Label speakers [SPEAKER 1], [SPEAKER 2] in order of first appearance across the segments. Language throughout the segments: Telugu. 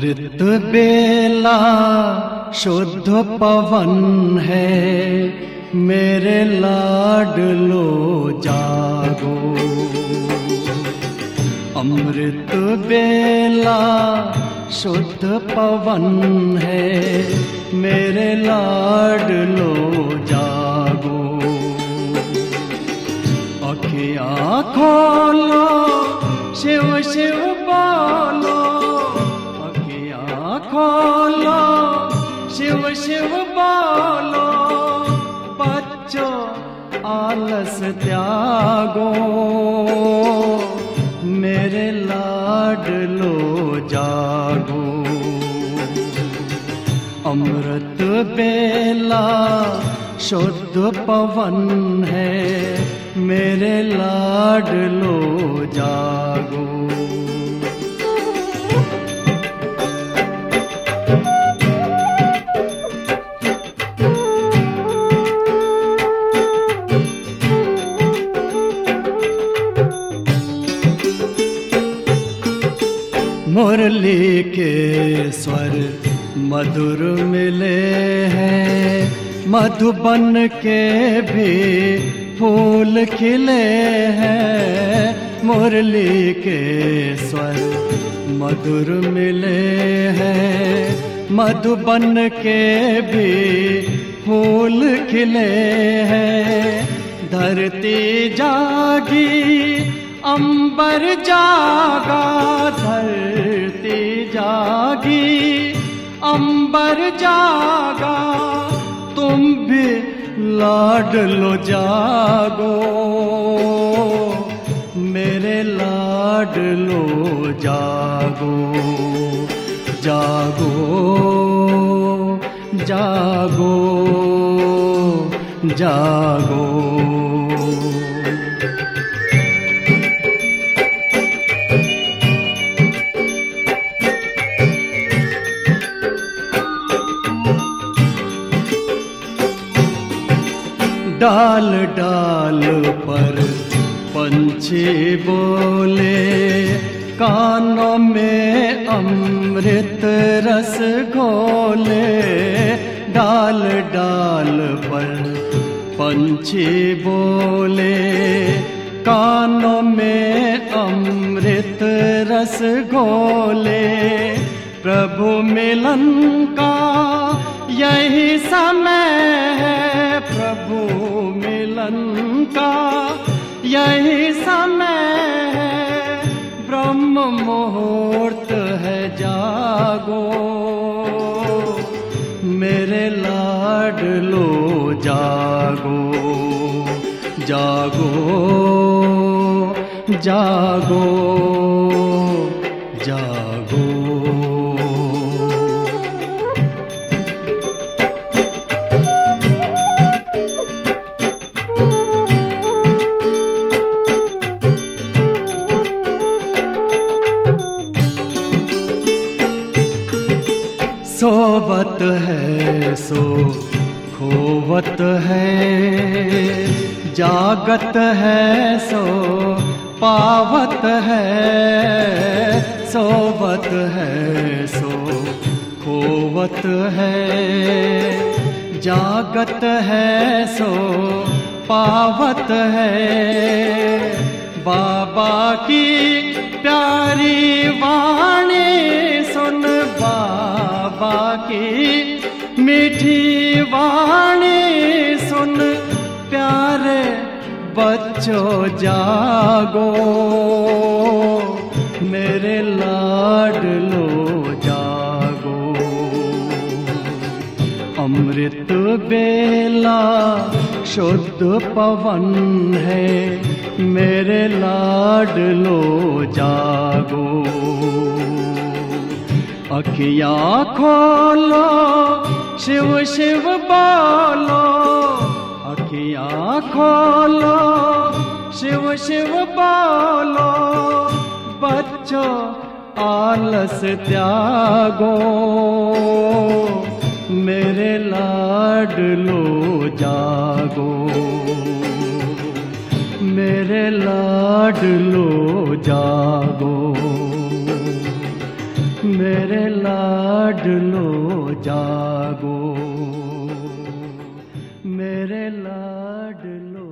[SPEAKER 1] अमृत बेला शुद्ध पवन है, मेरे लाडलो जागो। अमृत बेला शुद्ध पवन है, मेरे लाडलो जागो। अखियाँ खोलो, शिव शिव बोलो, अखियाँ खोलो, शिव शिव बोलो। बच्चों आलस त्यागो, मेरे लाडलो जागो। अमृत बेला शुद्ध पवन है, मेरे लाडलो जागो। मुरली के स्वर मधुर मिले हैं, मधुबन के भी फूल खिले हैं। मुरली के स्वर मधुर मिले हैं, मधुबन के भी फूल खिले हैं। धरती जागी, अंबर जागा, धरती जागी, अंबर जागा। तुम भी लाडलो जागो, मेरे लाडलो जागो। जागो जागो जागो। डाल डाल पर पंछी बोले, कानों में अमृत रस घोले। डाल डाल पर पंछी बोले, कानों में अमृत रस घोले। प्रभु मिलन का यही समय है, प्रभु मिलन का यही समय है। ब्रह्म मुहूर्त है, जागो, मेरे लाडलो जागो। जागो जागो जागो। सोवत है सो खोवत है, जागत है सो पावत है। सोवत है सो खोवत है, जागत है सो पावत है। बाबा की प्यारी वाणी सुन, बाबा की मीठी वाणी सुन। प्यारे बच्चों जागो, मेरे लाडलो जागो। अमृत बेला शुद्ध पवन है, मेरे लाडलो जागो। अखियाँ खोलो, शिव शिव बोलो, अखियाँ खोलो, शिव शिव बोलो। बच्चों आलस त्यागो, मेरे लाडलो जागो। मेरे लाडलो जागो, मेरे लाडलो जागो, मेरे लाडलो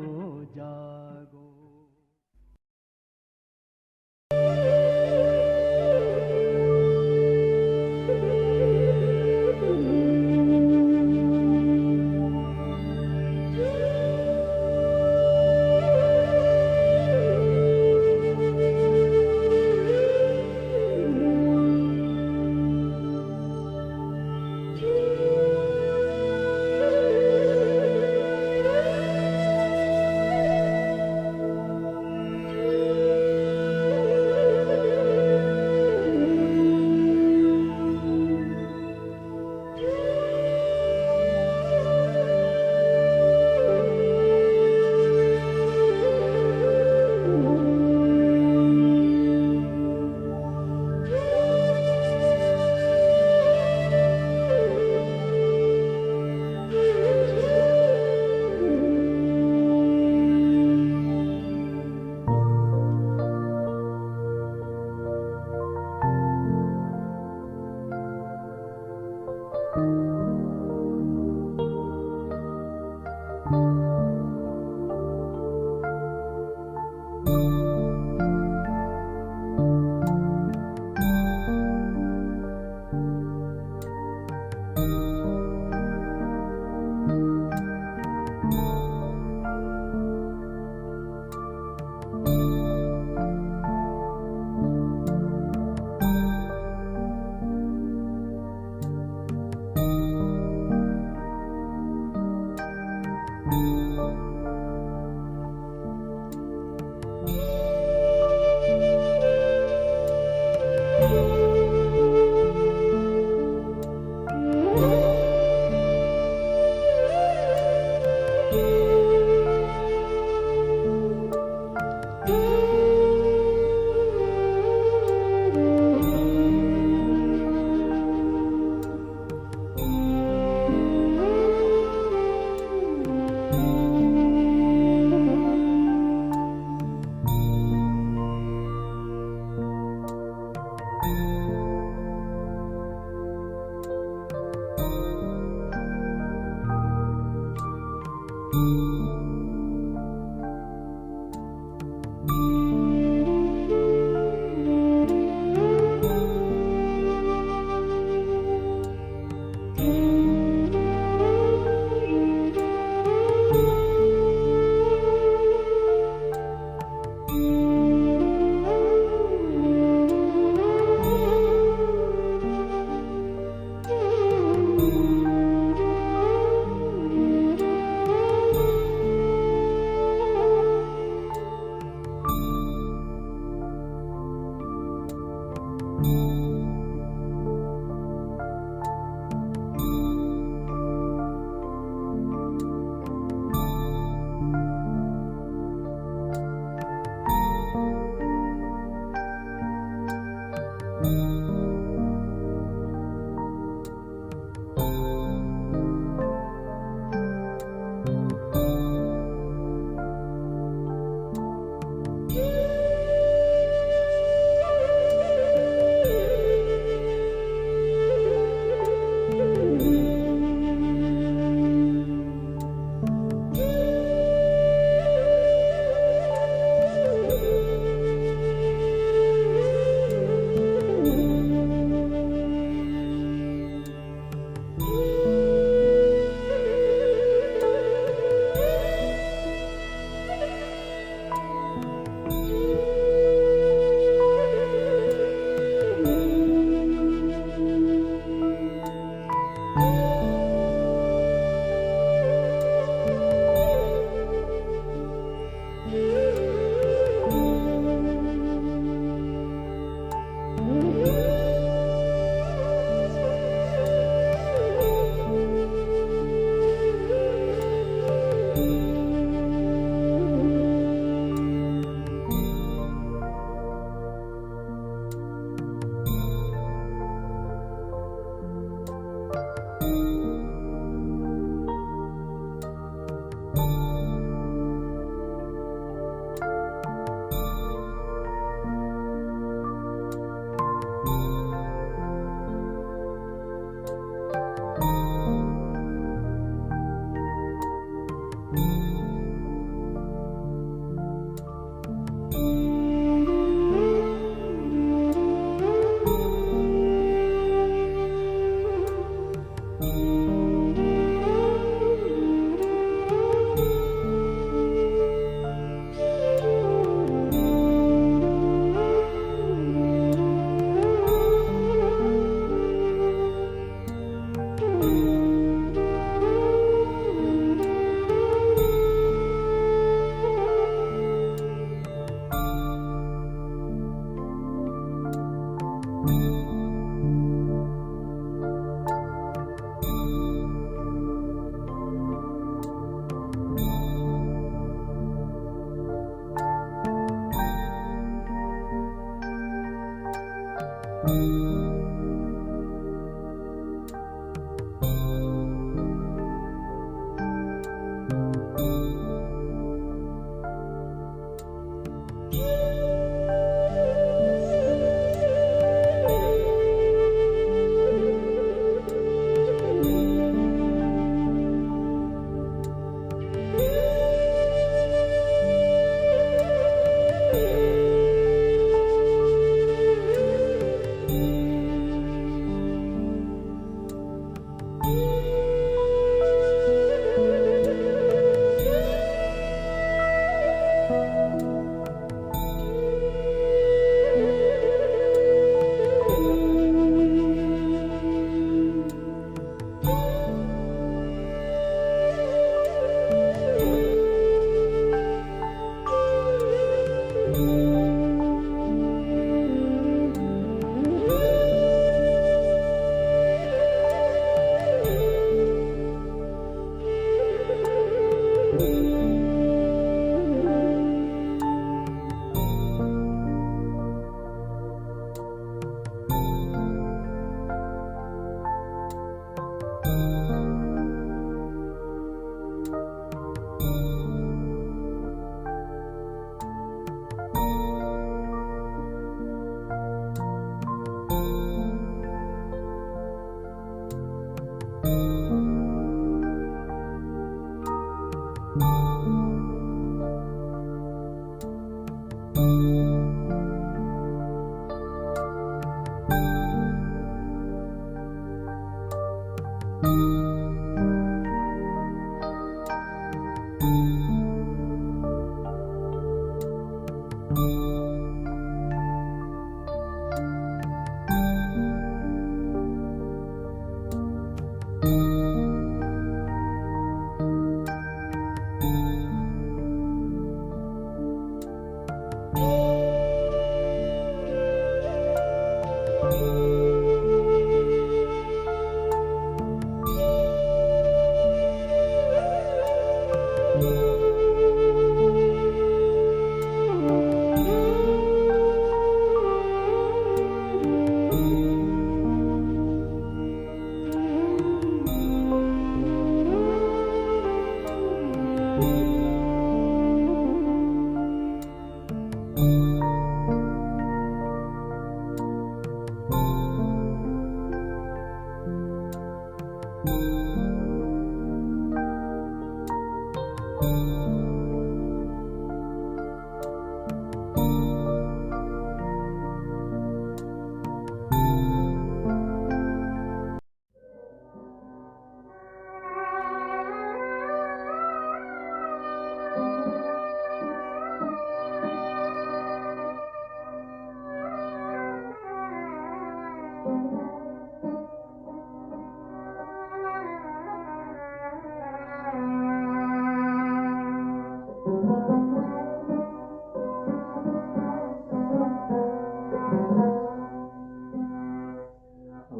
[SPEAKER 1] जागो।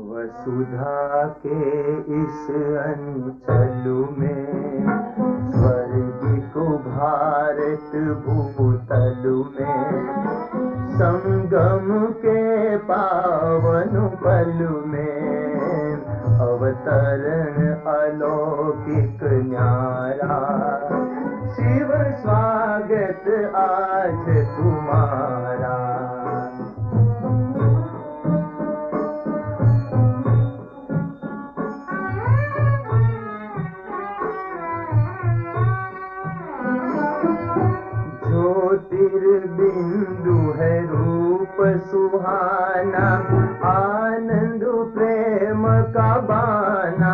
[SPEAKER 2] वसुधा के इस अंचल में, स्वर्ग को भारत भूतल में, संगम के पावन पल में, अवतरण अलौकिक न्यारा। शिव स्वागत आज तुम्हारा। ज्योतिर्बिंदु है रूप सुहाना, आनंद प्रेम का बाना।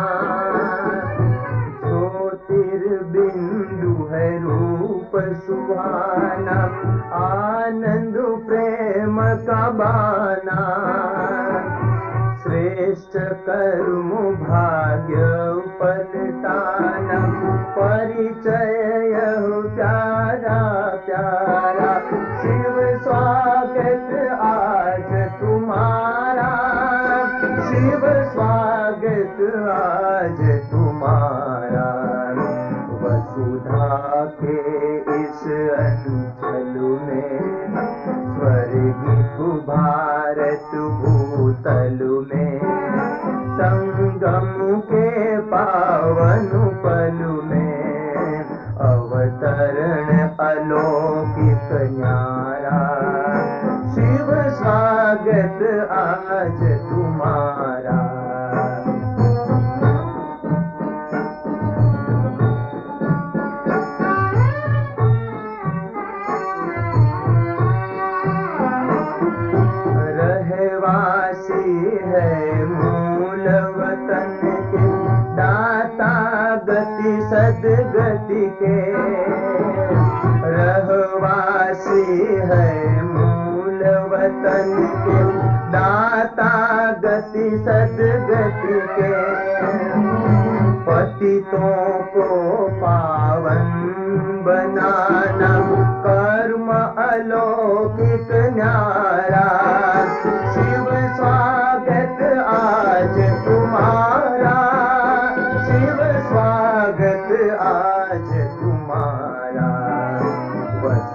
[SPEAKER 2] ज्योतिर्बिंदु है रूप सुहाना, आनंद प्रेम का बाना। श्रेष्ठ कर्म भाग्य पलटाना, परिचय यह प्यारा प्यारा। शिव स्वागत आज तुम्हारा, शिव स्वागत आज तुम्हारा। वसुधा के इस अंचल में, स्वर्ग भारत भूत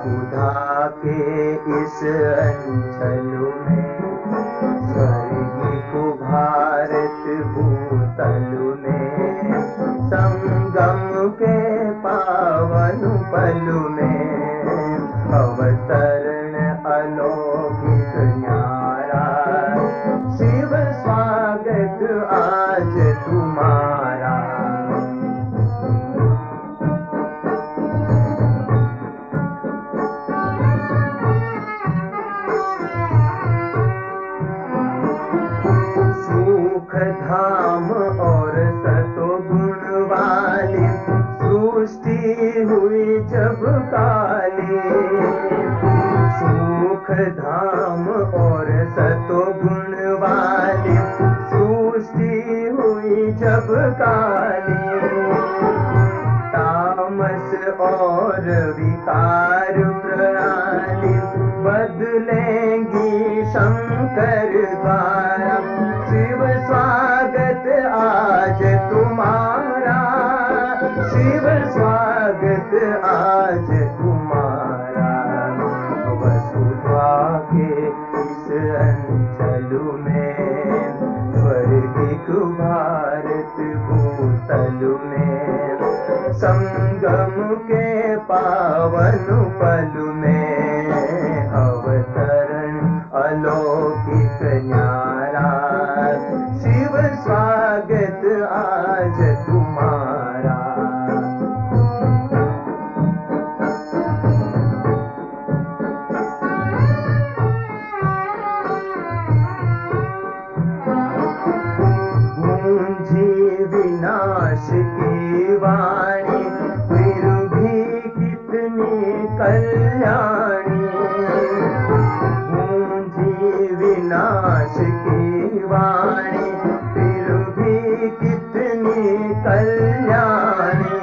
[SPEAKER 2] वसुधा के इस अंचल में, स्वर्गिक भारत भूतल में, संगम के पावन पल में, अवतरण अलौकिक न्यारा, शिव स्वागत आज तुम्हारा। सुख धाम और सतो गुण वाली सृष्टि हुई जब काली, सुख धाम और सतो गुण वाली सृष्टि हुई जब काली, तामस और विकार प्रणाली बदलेंगी शंकर द्वारा, शिव स्वागत आज तुम्हारा, शिव स्वागत आज तुम्हारा। वसुधा के इस अंचल में, स्वर्गिक भारत भूतल में, संगम के पावन पल में, अवतरण अलौकिक न्यारा, शिव स्वागत आज तुम्हारा। गूंजी विनाश की वाणी, फिर भी कितनी कल्याणी, गूंजी विनाश की वाणी, फिर भी कितनी कल्याणी,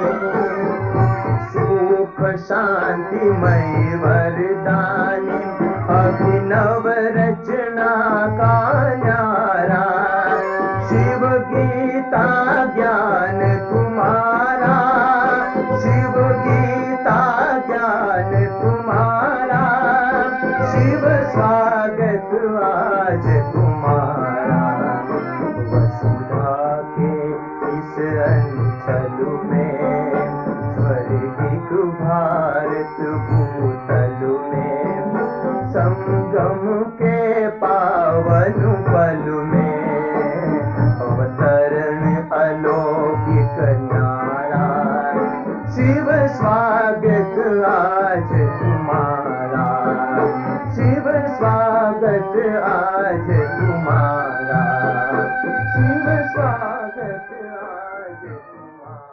[SPEAKER 2] सुख शांतिमय वरदानी, अभिनव रचना का न्यारा, शिव गीता ज्ञान तुम्हारा, शिव गीता ज्ञान तुम्हारा, शिव स्वागत आज तुम्हारा। वसुधा के इस अंचल में, स्वर्गिक भारत भूतल में, संगम के पावन पल में, अवतरण अलौकिक न्यारा, शिव स्वागत आज तुम्हारा, शिव स्वागत आज तुम्हारा, शिव स्वागत आज तुम्हारा।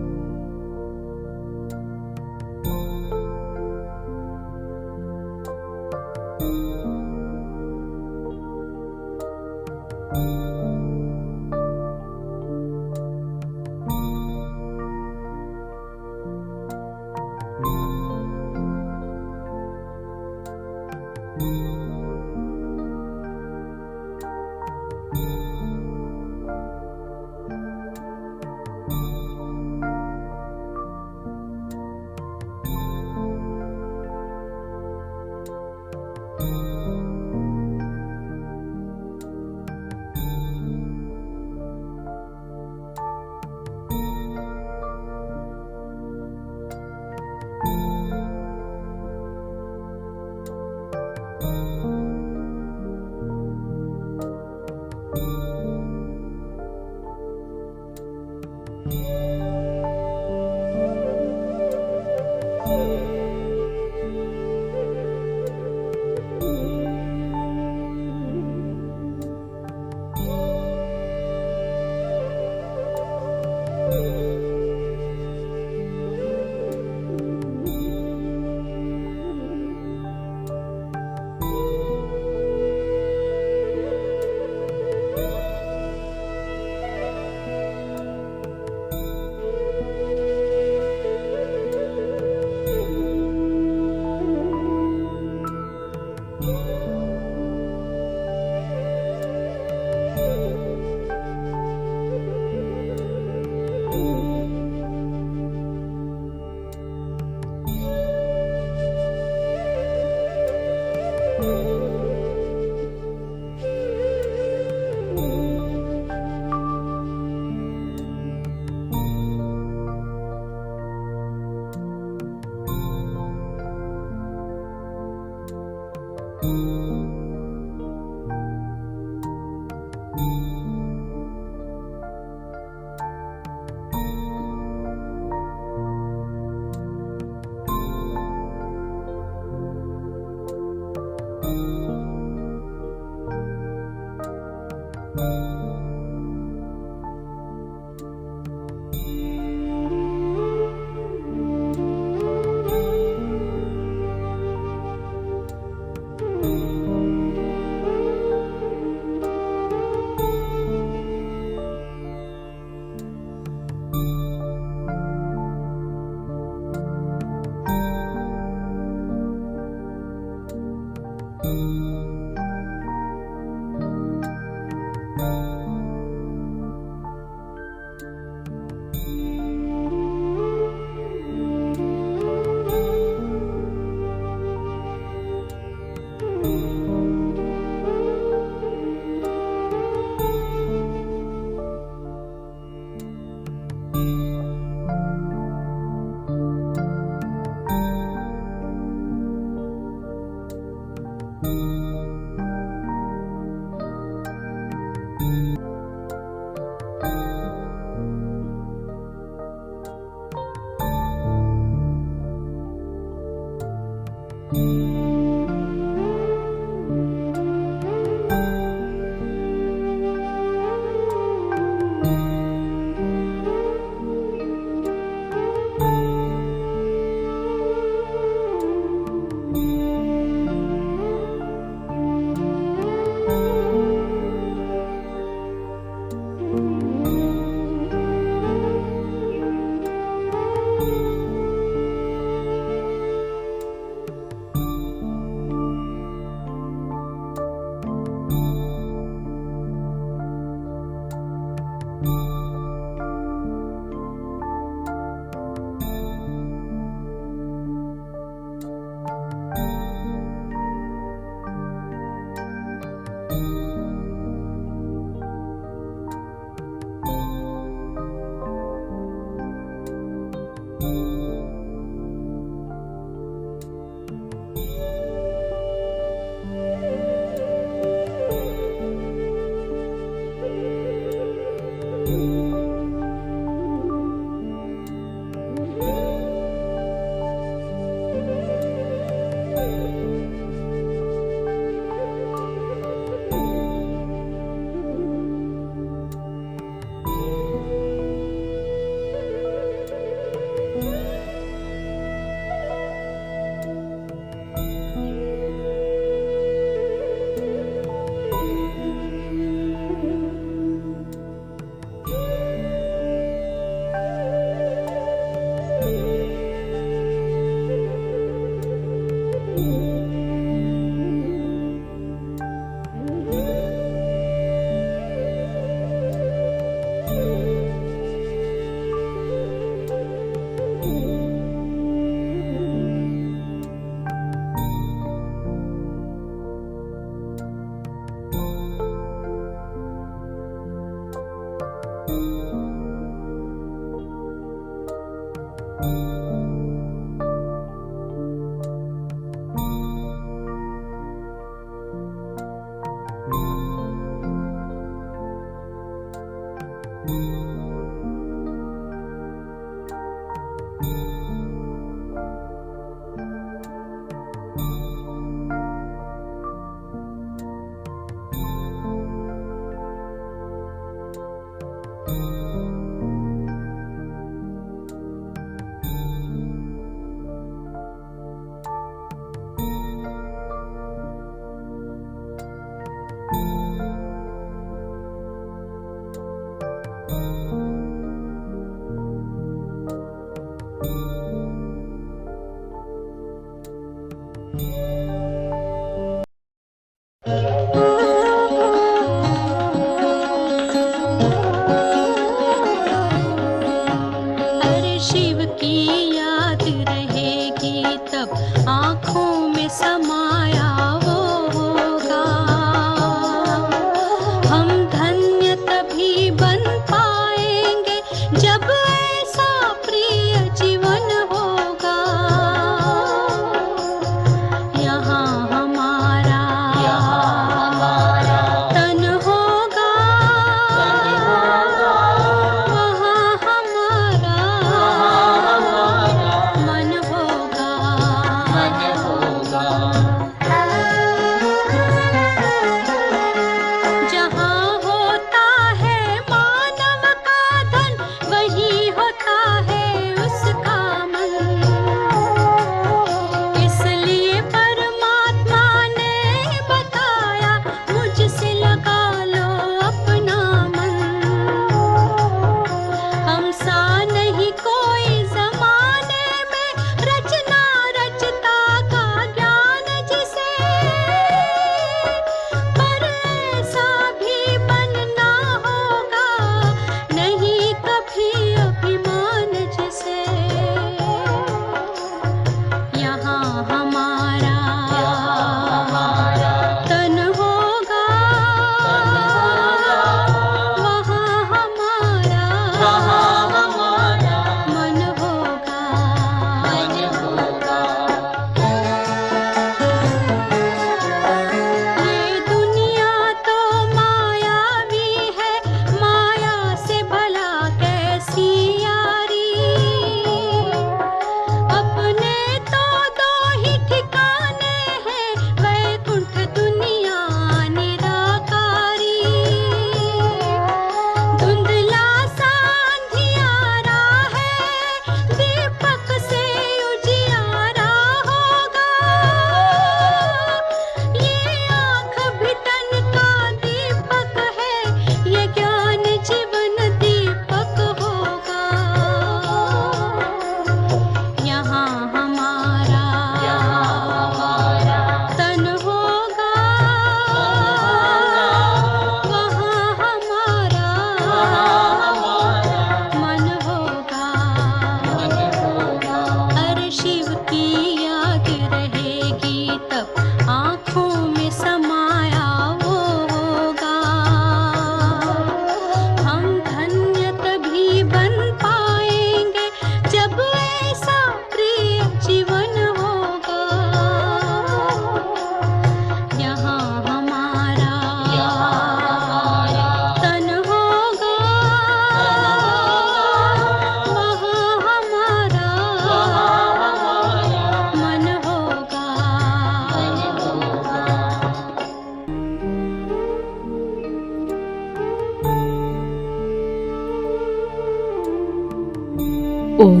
[SPEAKER 3] ఓం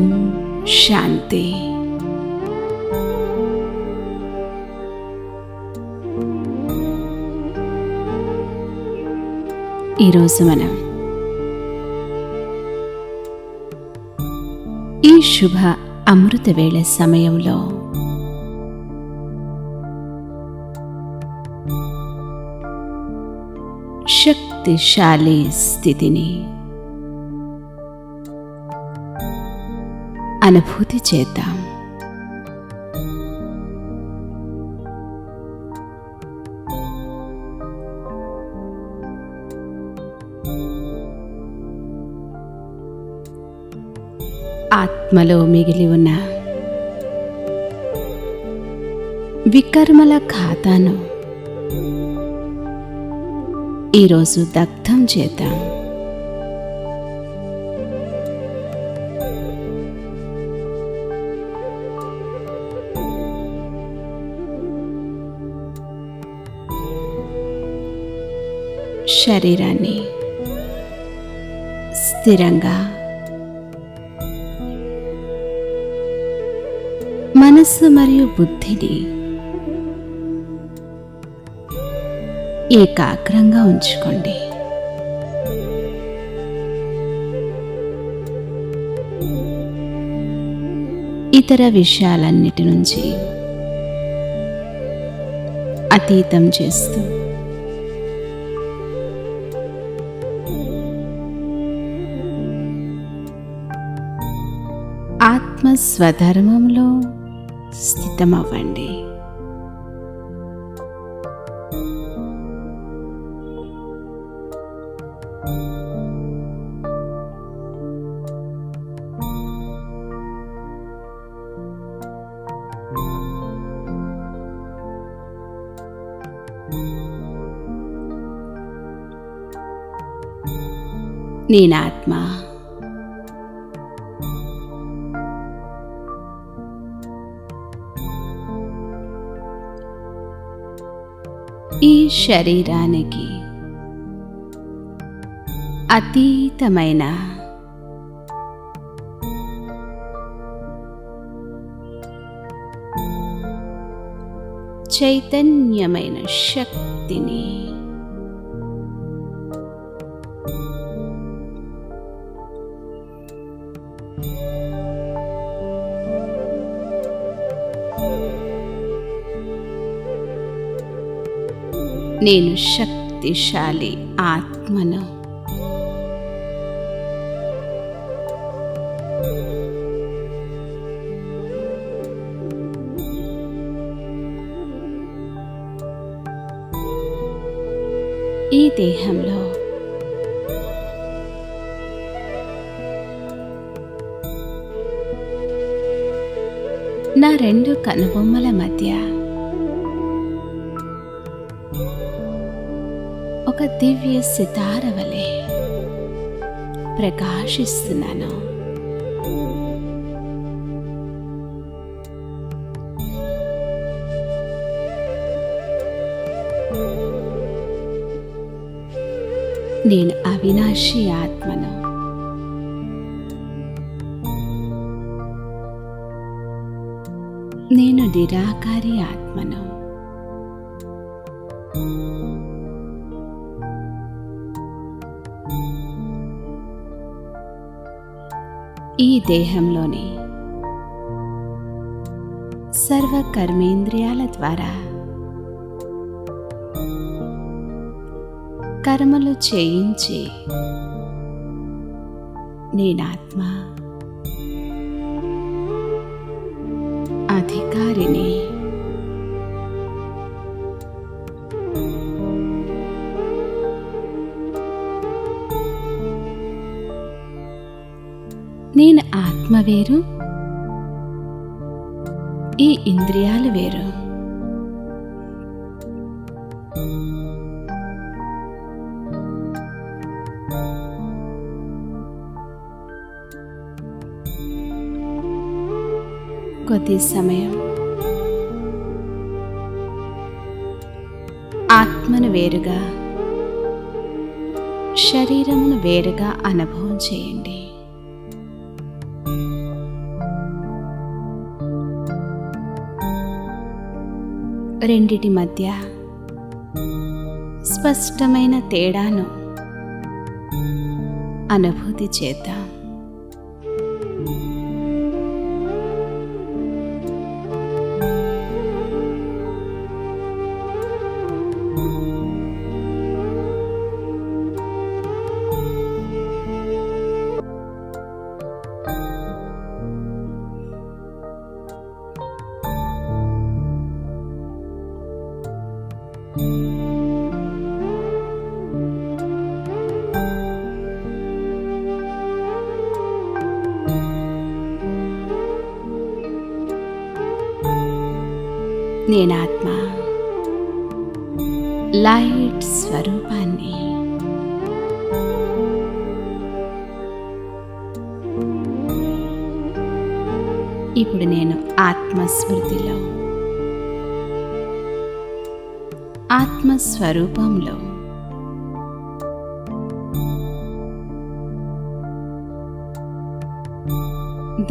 [SPEAKER 3] శాంతి. ఈరోజు మనం ఈ శుభ అమృత వేళ సమయంలో శక్తిశాలి స్థితిని అనుభూతి చేద్దాం. ఆత్మలో మిగిలి ఉన్న వికర్మల ఖాతాను ఈరోజు దగ్ధం చేద్దాం. శరీరాన్ని స్థిరంగా, మనస్సు మరియు బుద్ధిని ఏకాగ్రంగా ఉంచుకోండి. ఇతర విషయాలన్నిటి నుంచి అతీతం చేస్తూ ఆత్మ స్వధర్మంలో స్థితమవ్వండి. నేనాత్మ ఈ శరీరానికి అతీతమైన చైతన్యమైన శక్తిని నేను శక్తిశాలి ఆత్మను ఈ దేహంలో నా రెండు కనుబొమ్మల మధ్య ఒక దివ్య సితార వలె ప్రకాశిస్తున్నాను. నేను అవినాశి ఆత్మను. నేను నిరాకారి ఆత్మను. ఈ దేహంలోని సర్వ కర్మేంద్రియాల ద్వారా కర్మలు చేయించి నేనాత్మ అధికారిని. నేను ఆత్మ వేరు, ఈ ఇంద్రియాలు వేరు. కొద్ది సమయం ఆత్మను వేరుగా, శరీరమును వేరుగా అనుభవం చేయండి. రెండిటి మధ్య స్పష్టమైన తేడాను అనుభూతి చేద్దాం. నేనాత్మ లైట్ స్వరూపాన్ని. ఇప్పుడు నేను ఆత్మస్మృతిలో, ఆత్మస్వరూపంలో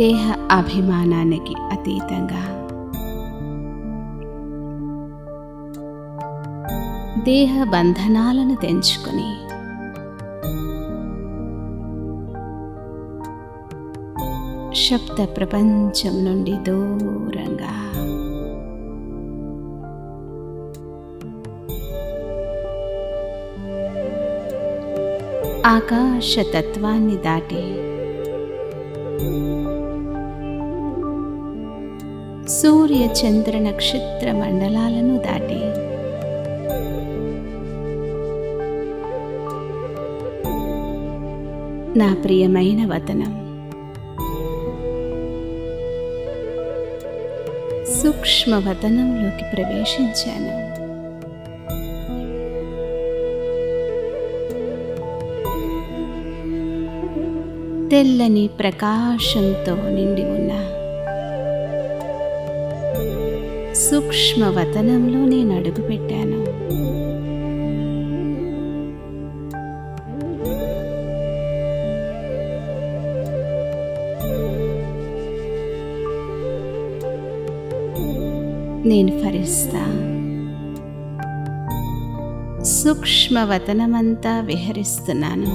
[SPEAKER 3] దేహ అభిమానానికి అతీతంగా, దేహ బంధనాలను తెంచుకొని శబ్ద ప్రపంచం నుండి దూరంగా ఆకాశతత్వాన్ని దాటి సూర్య చంద్ర నక్షత్ర మండలాలను దాటి నా ప్రియమైన వతనం సూక్ష్మవతనంలోకి ప్రవేశించాను. తెల్లని ప్రకాశంతో నిండి ఉన్న సూక్ష్మవతనంలో నేను అడుగుపెట్టాను. నేను ఫరిస్తా సూక్ష్మవతనమంతా విహరిస్తున్నాను.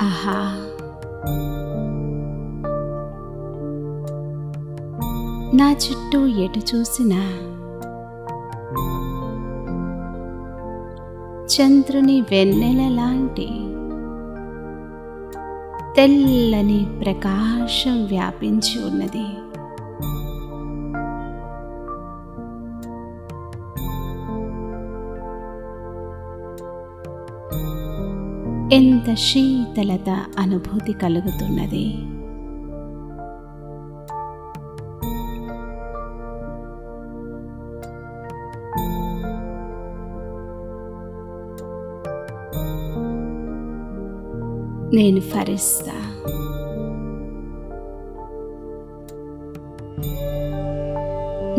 [SPEAKER 3] ఆహా, నా చుట్టూ ఎటు చూసినా చంద్రుని వెన్నెల లాంటి తెల్లని ప్రకాశం వ్యాపించి ఉన్నది. ఎంత శీతలత అనుభూతి కలుగుతున్నది. నేను ఫరిస్తా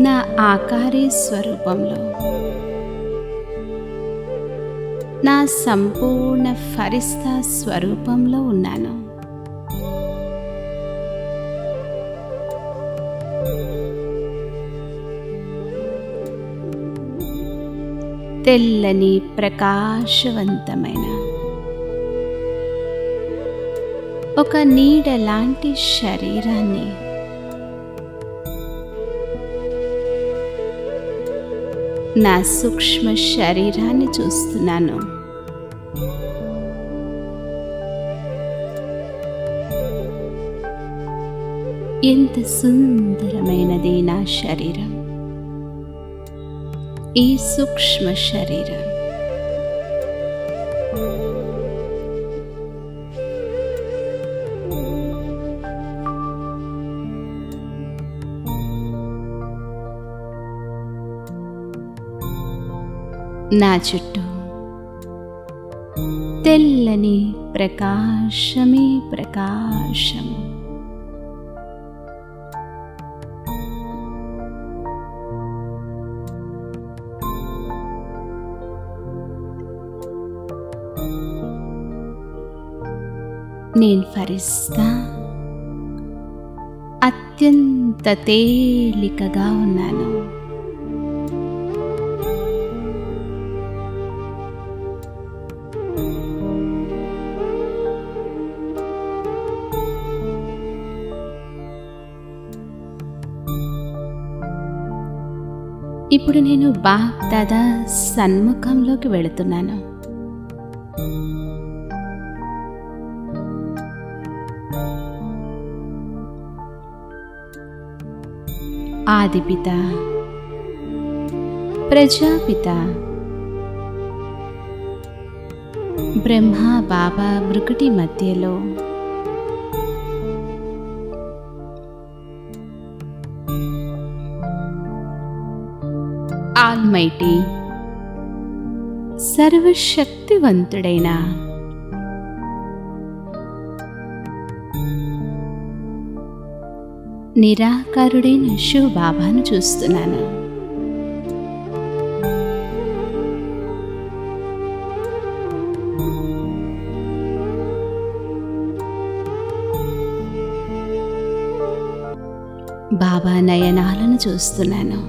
[SPEAKER 3] నా ఆకారీ స్వరూపంలో, నా సంపూర్ణ ఫరిస్తా స్వరూపంలో ఉన్నాను. తెల్లని ప్రకాశవంతమైన ఒక నీడ లాంటి శరీరాన్ని నా సూక్ష్మ శరీరాన్ని చూస్తున్నాను. ఎంత సుందరమైనది నా శరీరం, ఈ సూక్ష్మ శరీరం. నా చుట్టూ తెల్లని ప్రకాశమే ప్రకాశము. నేను ఫరిస్తా అత్యంత తేలికగా ఉన్నాను. ఇప్పుడు నేను బాప్ దాదా సన్ముఖంలోకి వెళుతున్నాను. ఆదిపిత, ప్రజాపిత, బ్రహ్మ బాబా బ్రుకుటి మధ్యలో ఆల్మైటీ సర్వశక్తివంతుడైన నిరాకారుడైన శివ బాబాను చూస్తున్నాను. బాబా నయనాలను చూస్తున్నాను.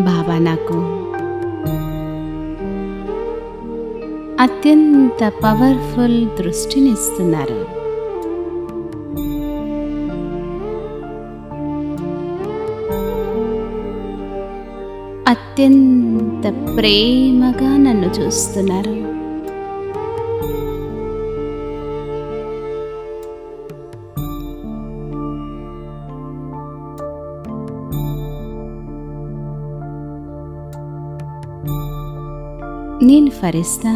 [SPEAKER 3] బాబా నాకు అత్యంత పవర్ఫుల్ దృష్టినిస్తున్నారు. అత్యంత ప్రేమగా నన్ను చూస్తున్నారు. నేను ఫరిస్తా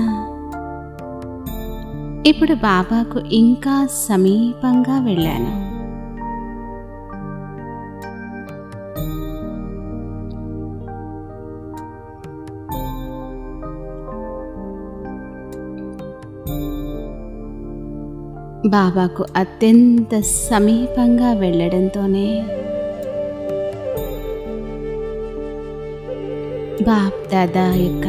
[SPEAKER 3] ఇప్పుడు బాబాకు ఇంకా సమీపంగా వెళ్ళాను. బాబాకు అత్యంత సమీపంగా వెళ్ళడంతోనే బాప్ దాదా యొక్క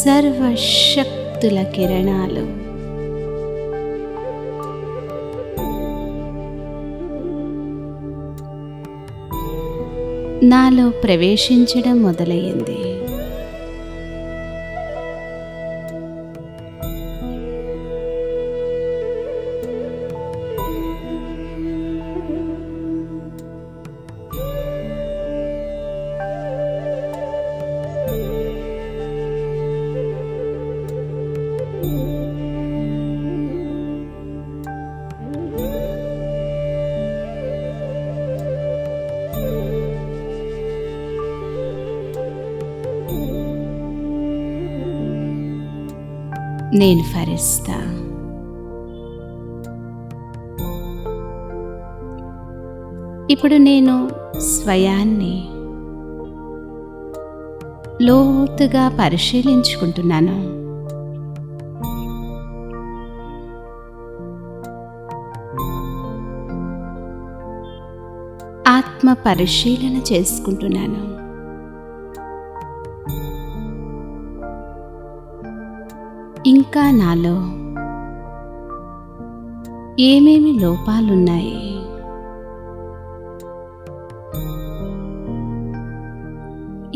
[SPEAKER 3] సర్వశక్తుల కిరణాలు నాలో ప్రవేశించడం మొదలయ్యింది. నేను ఫరిస్తా ఇప్పుడు నేను స్వయాన్ని లోతుగా పరిశీలించుకుంటున్నాను. ఆత్మ పరిశీలన చేసుకుంటున్నాను. ఇంకా నాలో ఏమేమి లోపాలున్నాయి,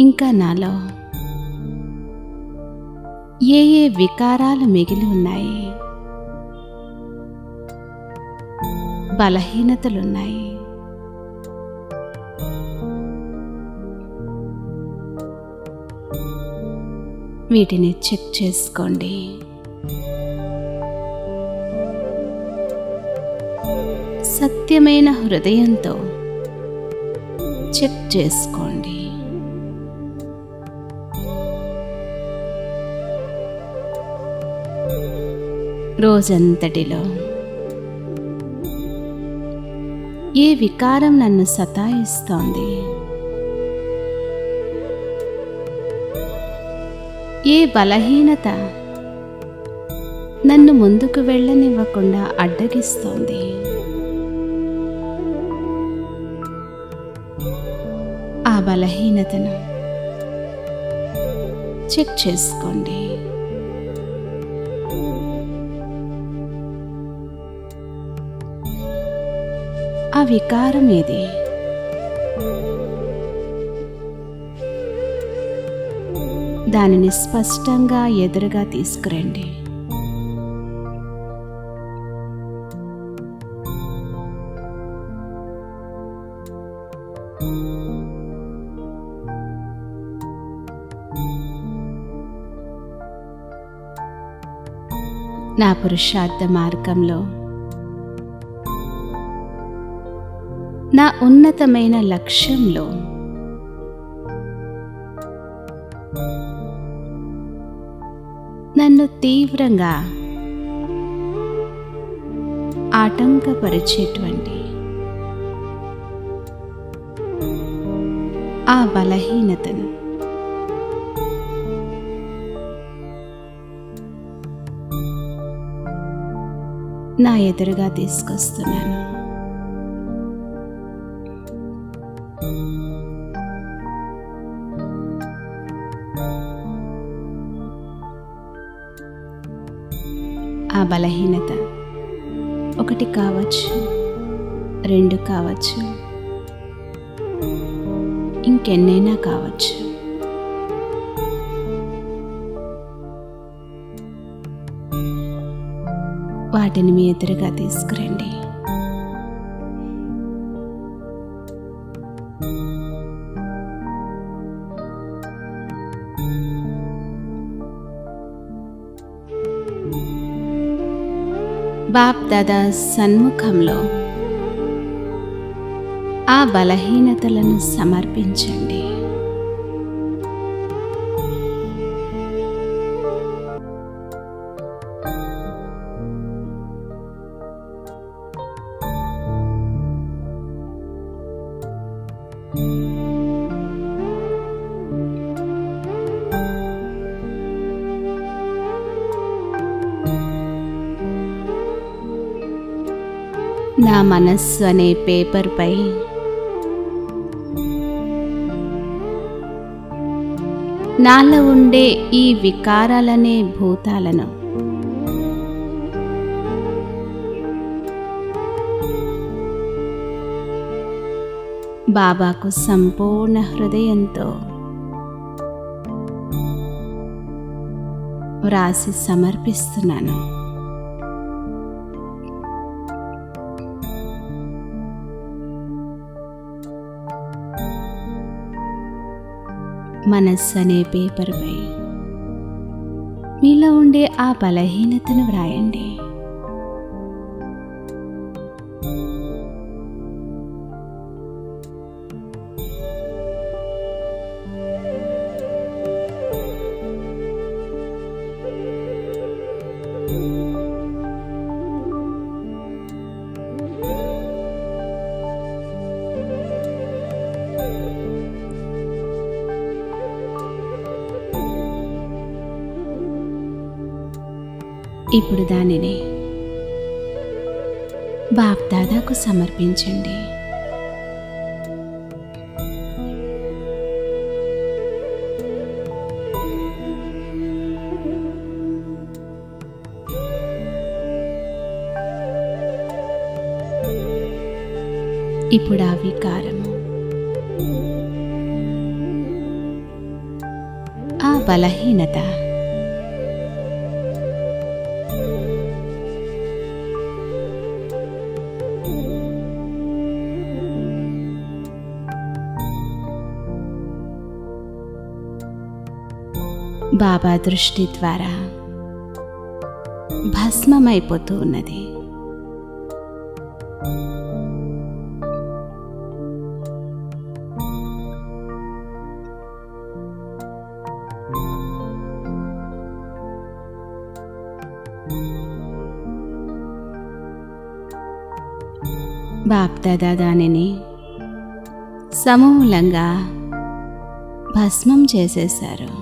[SPEAKER 3] ఇంకా నాలో ఏ ఏ వికారాలు మిగిలి ఉన్నాయి, బలహీనతలున్నాయి. వీటిని చెక్ చేసుకోండి. సత్యమైన హృదయంతో చెక్ చేసుకోండి. రోజంతటిలో ఏ వికారం నన్ను సతాయిస్తోంది, ఏ బలహీనత నన్ను ముందుకు వెళ్ళనివ్వకుండా అడ్డగిస్తోంది, ఆ బలహీనతను చెక్ చేసుకోండి. ఆ వికారం ఏది? దానిని స్పష్టంగా ఎదురుగా తీసుకురండి. నా పురుషార్థ మార్గంలో నా ఉన్నతమైన లక్ష్యంలో నన్ను తీవ్రంగా ఆటంకపరిచేటువంటి ఆ బలహీనతను నా ఎదురుగా తీసుకొస్తున్నాను. ఆ బలహీనత 1 కావచ్చు, 2 కావచ్చు, ఇంకెన్నైనా కావచ్చు. వాటిని మీ ఎదురుగా తీసుకురండి. బాప్ దాదా సన్ముఖంలో ఆ బలహీనతలను సమర్పించండి. నా మనస్సు అనే పేపర్పై నాలో ఉండే ఈ వికారాలనే భూతాలను బాబాకు సంపూర్ణ హృదయంతో వ్రాసి సమర్పిస్తున్నాను. మనస్సు అనే పేపర్పై మీలో ఉండే ఆ బలహీనతను వ్రాయండి. ఇప్పుడు దానిని బాప్ దాదాకు సమర్పించండి. ఇప్పుడు ఆ వికారము, ఆ బలహీనత బాబా దృష్టి ద్వారా భస్మమైపోతూ ఉన్నది. బాప్ దాదా దానిని సమూలంగా భస్మం చేసేశారు.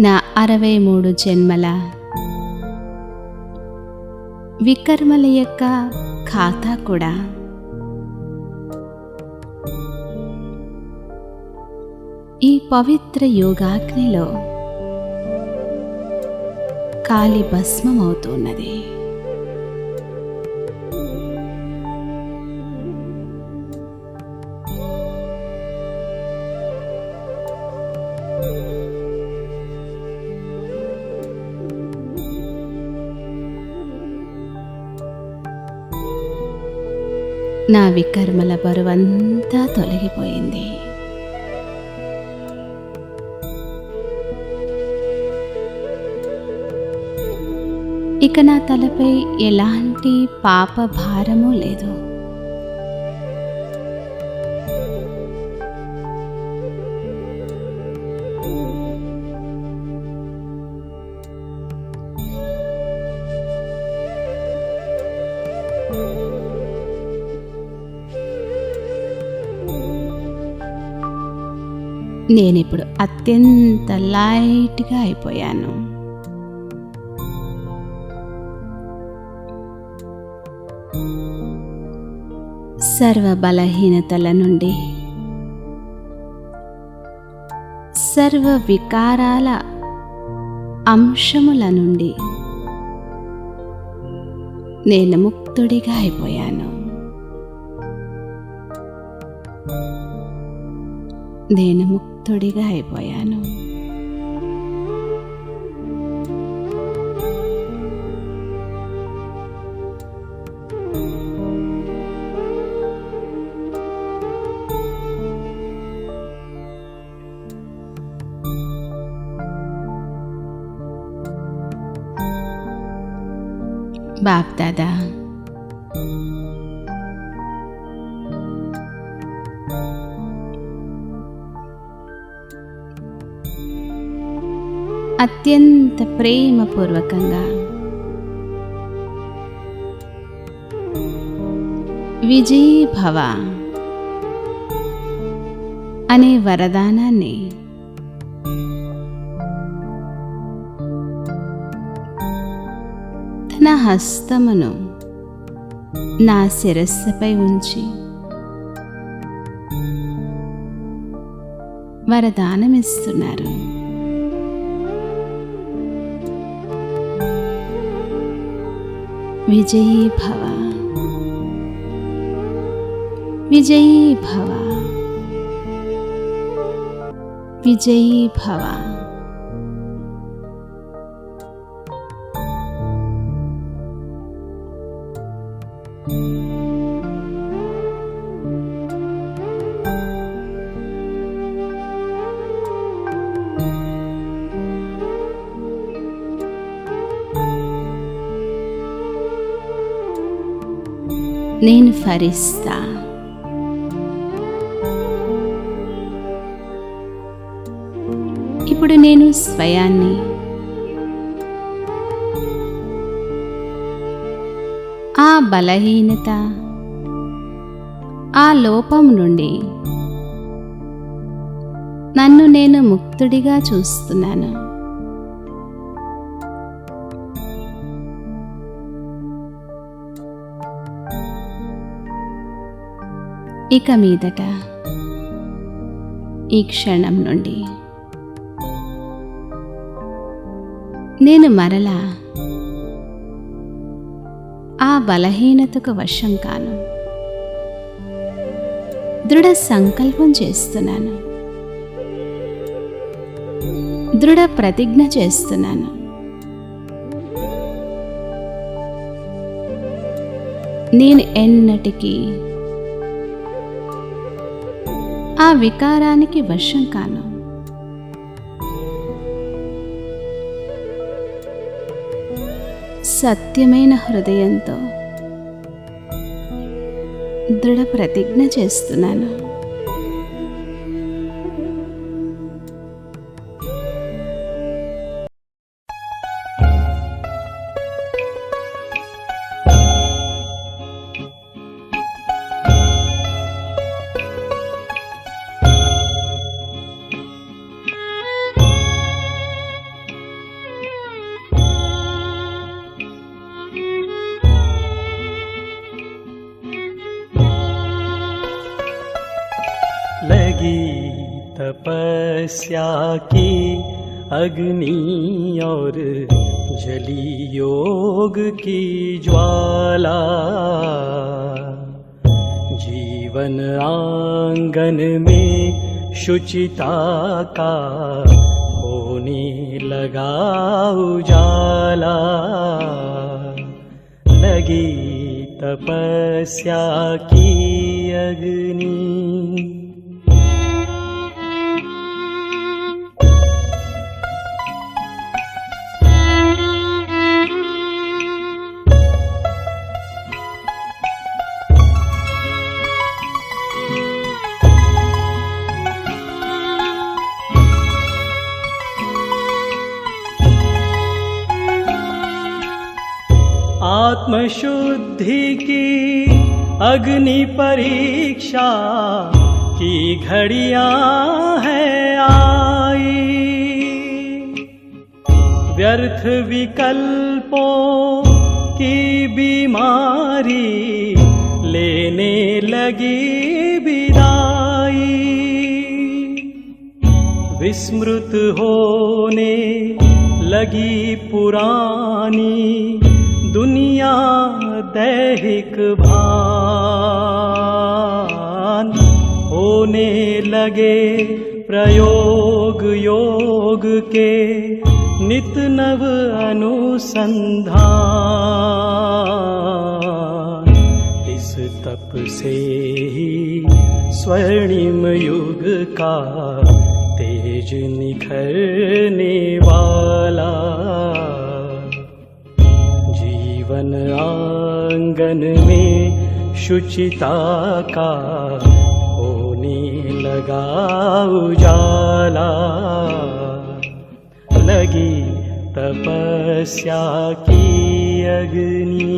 [SPEAKER 3] నా 63 జన్మల వికర్మల యొక్క ఖాతా కూడా ఈ పవిత్ర యోగాగ్నిలో కాలి భస్మమవుతున్నది. నా వికర్మల బరువంతా తొలగిపోయింది. ఇక నా తలపై ఎలాంటి పాప భారము లేదు. నేనిప్పుడు అత్యంత లైట్గా అయిపోయాను. సర్వ బలహీనతల నుండి, సర్వ వికారాల అంశముల నుండి నేను ముక్తుడిగా అయిపోయాను. నేను ముక్తుడిగా అయిపోయాను. బాప్ దాదా, అత్యంత ప్రేమపూర్వకంగా విజయీ భవ అనే వరదానాన్ని తన హస్తమును నా శిరస్సుపై ఉంచి వరదానమిస్తున్నారు. విజయీ భవ, విజయీ భవ, విజయీ భవ. నేను ఫరిస్తా. ఇప్పుడు నేను స్వయాన్ని ఆ బలహీనత, ఆ లోపం నుండి నన్ను నేను ముక్తుడిగా చూస్తున్నాను. ఇక మీదట ఈ క్షణం నుండి నేను మరలా ఆ బలహీనతకు వశం కాను. దృఢ సంకల్పం చేస్తున్నాను, దృఢ ప్రతిజ్ఞ చేస్తున్నాను. నేను ఎన్నటికీ ఆ వికారానికి వశం కాను. సత్యమైన హృదయంతో దృఢ ప్రతిజ్ఞ చేస్తున్నాను.
[SPEAKER 1] तपस्या की अग्नि और जली योग की ज्वाला, जीवन आंगन में शुचिता का होने लगा उजाला। लगी तपस्या की अग्नि। आत्मशुद्धि की अग्नि परीक्षा की घड़ियां हैं आई। व्यर्थ विकल्पों की बीमारी लेने लगी विदाई। विस्मृत होने लगी पुरानी दुनिया दैहिक भान। होने लगे प्रयोग योग के नित नव अनुसंधान। इस तप से ही स्वर्णिम युग का तेज निखरने वाला। जीवन आंगन में शुचिता का होने लगा उजाला। लगी तपस्या की अग्नि।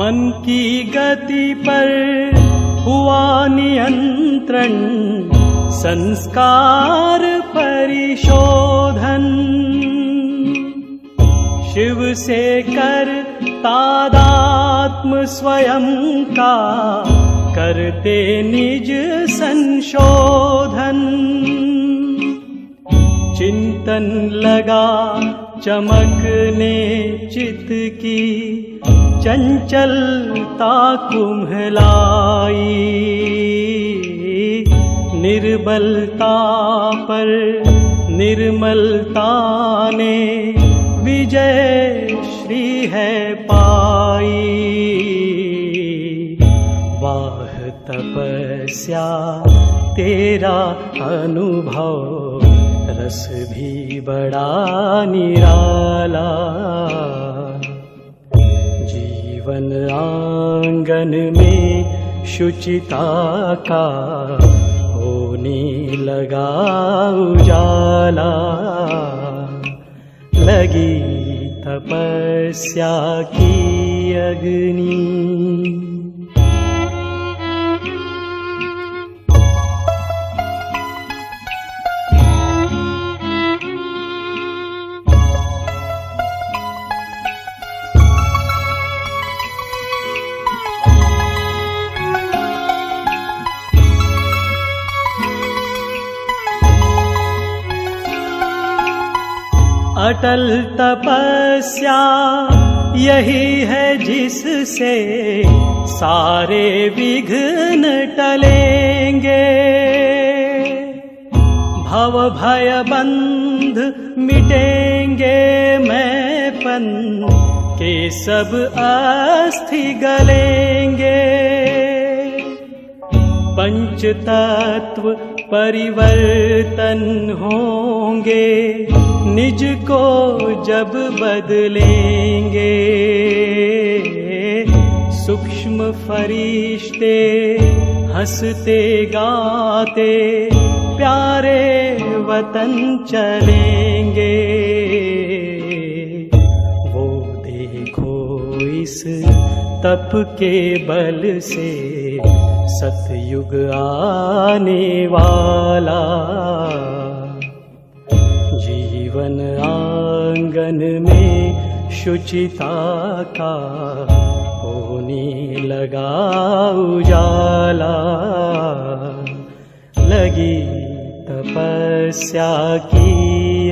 [SPEAKER 1] मन की गति पर हुआ नियंत्रण, संस्कार परिशोधन। शिव से कर तादात्म स्वयं का, करते निज संशोधन। चिंतन लगा चमकने चित की, चंचलता कुम्हलाई। निर्बलता पर निर्मलता ने विजय श्री है पाई। वाह तपस्या तेरा अनुभव, रस भी बड़ा निराला। जीवन आंगन में शुचिता का होने लगा उजाला। लगी तपस्या की अग्नि। अटल तपस्या यही है जिससे सारे विघ्न टलेंगे। भव भय बंध मिटेंगे, मैंपन के सब अस्थि गलेंगे। पंच तत्व परिवर्तन होंगे, निज को जब बदलेंगे। सूक्ष्म फरिश्ते हंसते गाते प्यारे वतन चलेंगे। वो देखो इस तप के बल से सतयुग आने वाला। जीवन आंगन में शुचिता का होने लगा उजाला। लगी तपस्या की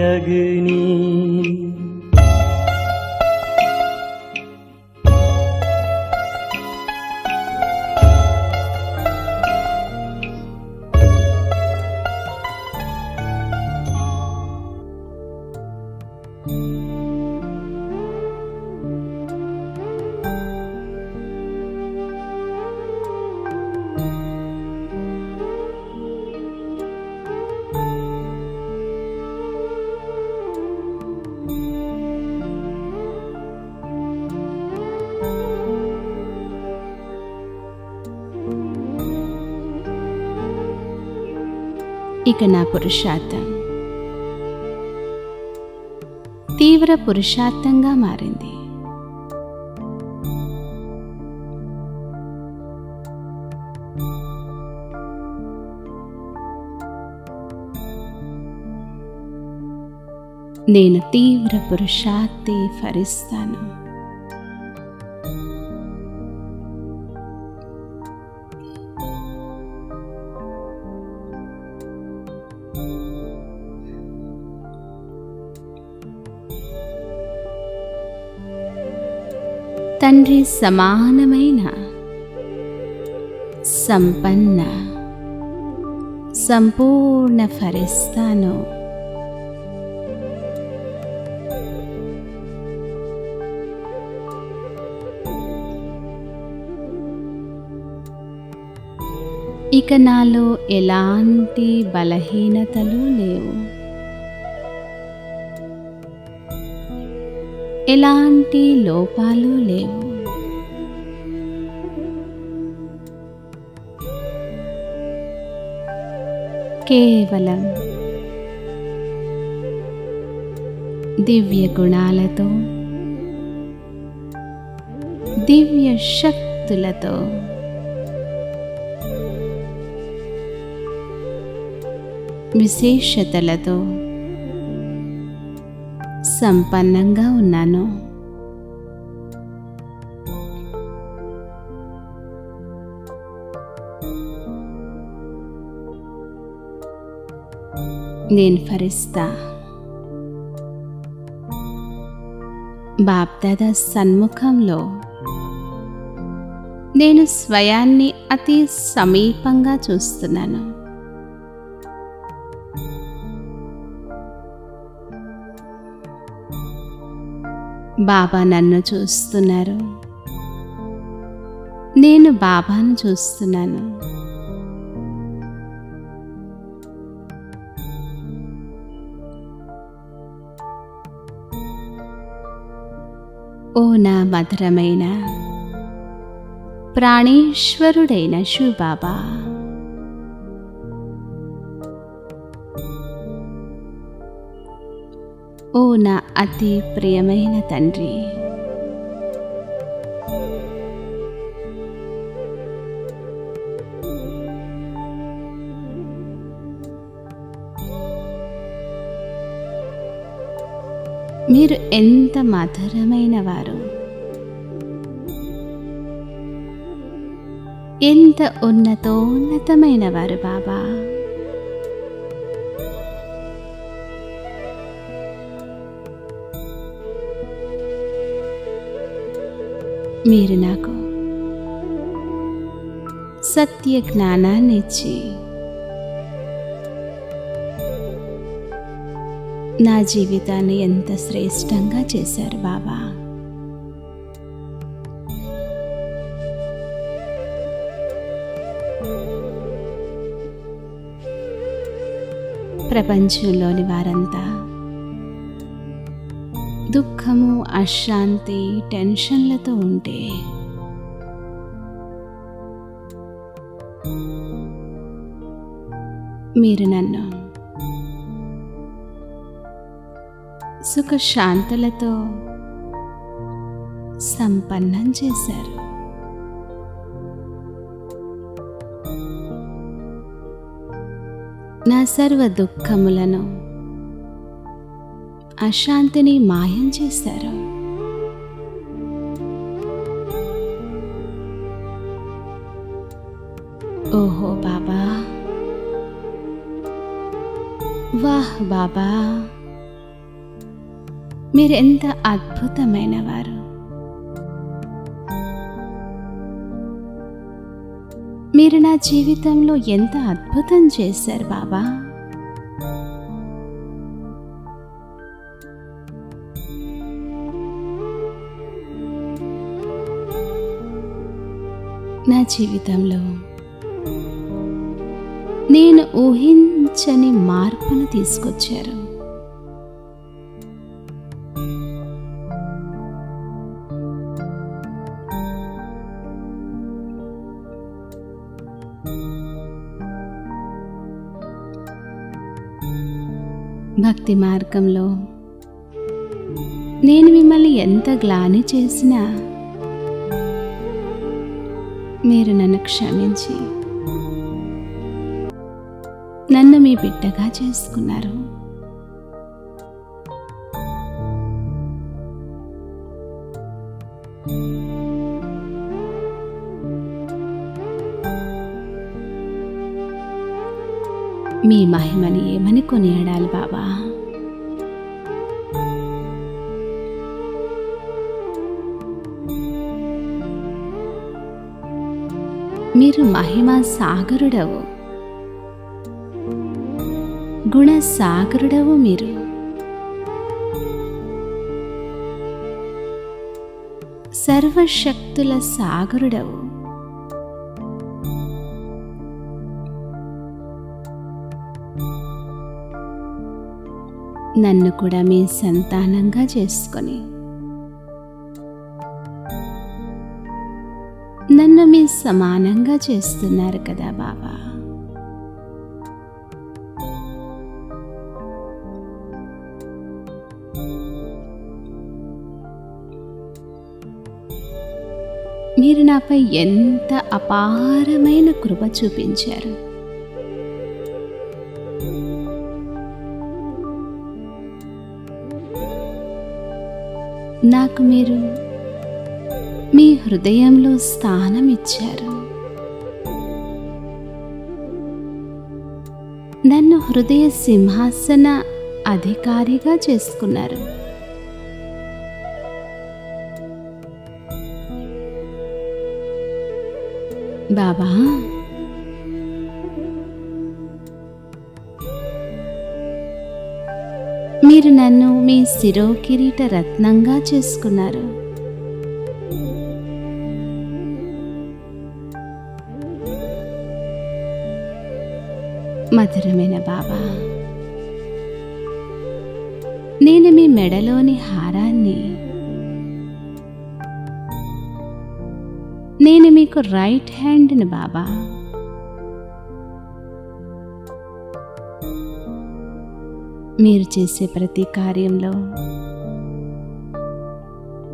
[SPEAKER 1] अग्नि।
[SPEAKER 3] ఇక నా పురుషార్థం తీవ్ర పురుషార్థంగా మారింది. నేను తీవ్ర పురుషార్థి ఫలిస్తాను. తండ్రి సమానమైన సంపన్న సంపూర్ణ ఫరిస్తాను. ఇక నాలో ఎలాంటి బలహీనతలు లేవు, ఎలాంటి లోపాలు లేవు. కేవలం దివ్య గుణాలతో, దివ్య శక్తులతో విశేషతలతో సంపన్నంగా ఉన్నాను. నేను ఫరిస్తా బాప్దాదా సన్ముఖంలో నేను స్వయాన్ని అతి సమీపంగా చూస్తున్నాను. బాబా నన్ను చూస్తున్నారు, నేను బాబాను చూస్తున్నాను. ఓ నా మధురమైన ప్రాణేశ్వరుడైన శివబాబా, ఓ నా అతి ప్రియమైన తండ్రి, మీరు ఎంత మధురమైన వారు, ఎంత ఉన్నతోన్నతమైన వారు బాబా. మీరు నాకు సత్య జ్ఞానాన్ని ఇచ్చి నా జీవితాన్ని ఎంత శ్రేష్టంగా చేశారు బాబా. ప్రపంచంలోని వారంతా దుఃఖము, అశాంతి, టెన్షన్లతో ఉంటే మీరు నన్ను సుఖశాంతులతో సంపన్నం చేశారు. నా సర్వ దుఃఖములను, అశాంతిని మాయం చేశారు. ఓహో బాబా, వాహ్ బాబా, మీరెంత అద్భుతమైన వారు. మీరు నా జీవితంలో ఎంత అద్భుతం చేశారు బాబా. నా జీవితంలో నేను ఊహించని మార్పును తీసుకొచ్చారు. భక్తి మార్గంలో నేను మిమ్మల్ని ఎంత గ్లాని చేసినా మీరు నన్ను క్షమించి నన్ను మీ బిడ్డగా చేసుకున్నారు. మీ మహిమని ఏమని కొనియాడాలి బాబా. మీరు మహిమ సాగరుడవు, గుణ సాగరుడవు. మీరు సర్వశక్తుల సాగరుడవు. నన్ను కూడా మీ సంతానంగా చేసుకొని నన్ను మీ సమానంగా చేస్తున్నారు కదా బాబా. మీరు నాపై ఎంత అపారమైన కృప చూపించారు. నాకు మీరు మీ హృదయంలో స్థానం ఇచ్చారు. నన్ను హృదయ సింహాసన అధికారిగా చేసుకున్నారు. బాబా, మీరు నన్ను మీ శిరోకిరీట రత్నంగా చేసుకున్నారు. మధురమైన బాబా, నేను మీ మెడలోని హారాన్ని, నేను మీకు రైట్ హ్యాండ్ని బాబా. మీరు చేసే ప్రతి కార్యంలో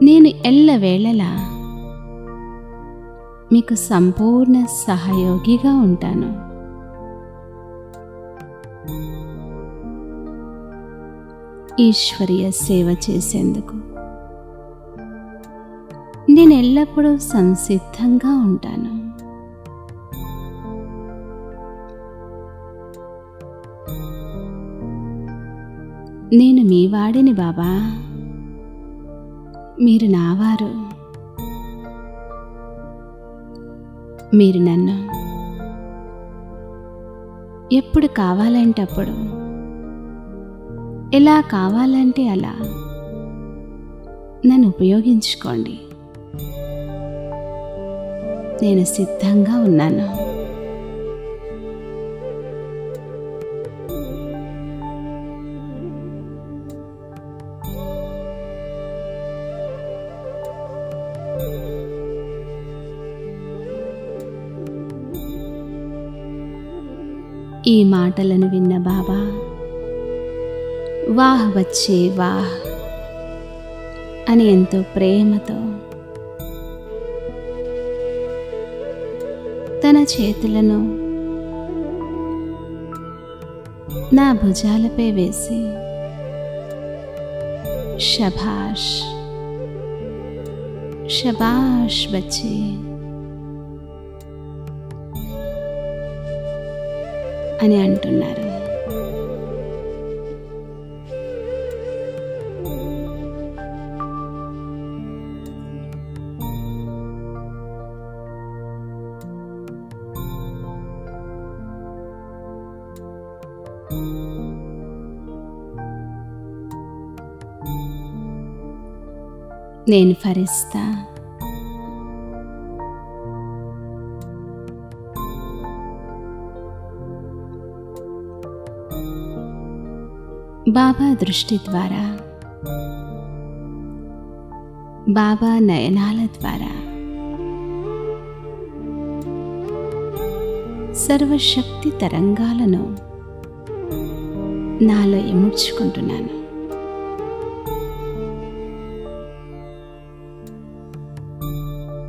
[SPEAKER 3] నేను ఎల్లవేళలా మీకు సంపూర్ణ సహయోగిగా ఉంటాను. ఈశ్వరీయ సేవ చేసేందుకు నేను ఎల్లప్పుడూ సంసిద్ధంగా ఉంటాను. నేను మీ వాడిని బాబా, మీరు నావారు. మీరు నన్ను ఎప్పుడు కావాలంటే అప్పుడు, ఎలా కావాలంటే అలా నన్ను ఉపయోగించుకోండి. నేను సిద్ధంగా ఉన్నాను. ఈ మాటలను విన్న బాబా వాహ్ వచ్చే వాహ్ అని ఎంతో ప్రేమతో తన చేతులను నా భుజాలపై వేసి శభాష్ శభాష్ బచ్చి అని అంటున్నారు. నేను ఫరిస్తా, బాబా దృష్టి ద్వారా, బాబా నయనాల ద్వారా సర్వశక్తి తరంగాలను నాలో ఇముడ్చుకుంటున్నాను.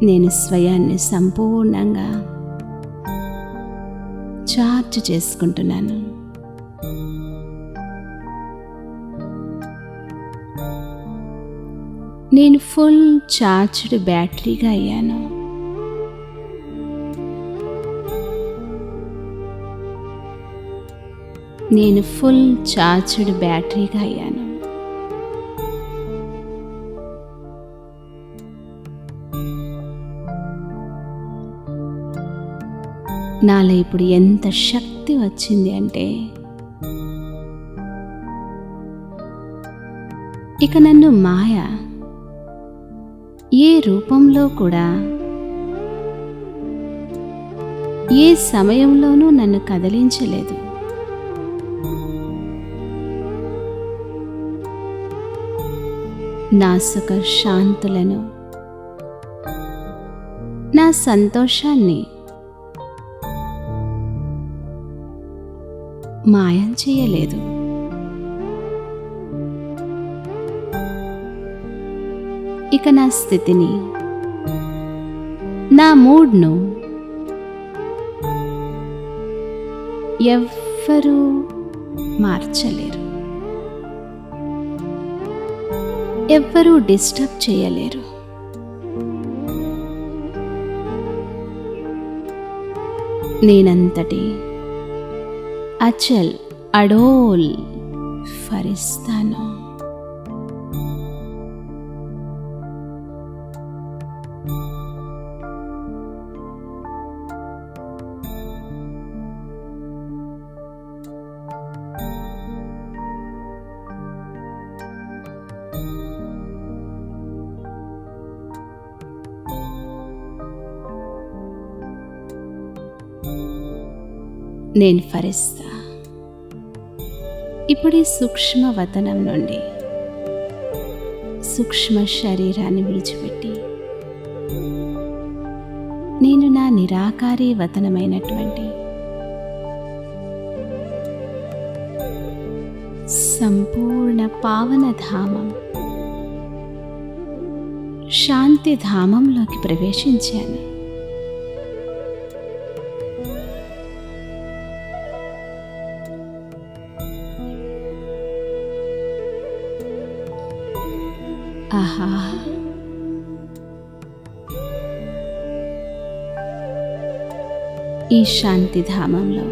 [SPEAKER 3] నేను స్వయాన్ని సంపూర్ణంగా చార్జ్ చేసుకుంటున్నాను. నేను ఫుల్ చార్జ్డ్ బ్యాటరీగా అయ్యాను. నేను ఫుల్ చార్జ్డ్ బ్యాటరీగా అయ్యాను. నాలో ఇప్పుడు ఎంత శక్తి వచ్చింది అంటే ఇక నన్ను మాయ ఏ రూపంలో కూడా ఏ సమయంలోనూ నన్ను కదిలించలేదు. నా సుఖ శాంతులను, నా సంతోషాన్ని మాయం చేయలేదు. ఇక నా స్థితిని, నా మూడ్ను ఎవ్వరూ మార్చలేరు, ఎవ్వరూ డిస్టర్బ్ చేయలేరు. నేనంతటి అచల్ అడోల్ ఫరిస్తాను. నేను ఫరిస్తా. ఇప్పుడు ఈ సూక్ష్మ వతనం నుండి సూక్ష్మ శరీరాన్ని విడిచిపెట్టి నేను నా నిరాకారి వతనమైనటువంటి సంపూర్ణ పావనధామం శాంతిధామంలోకి ప్రవేశించాను. ఆహా, ఈ శాంతిధామంలో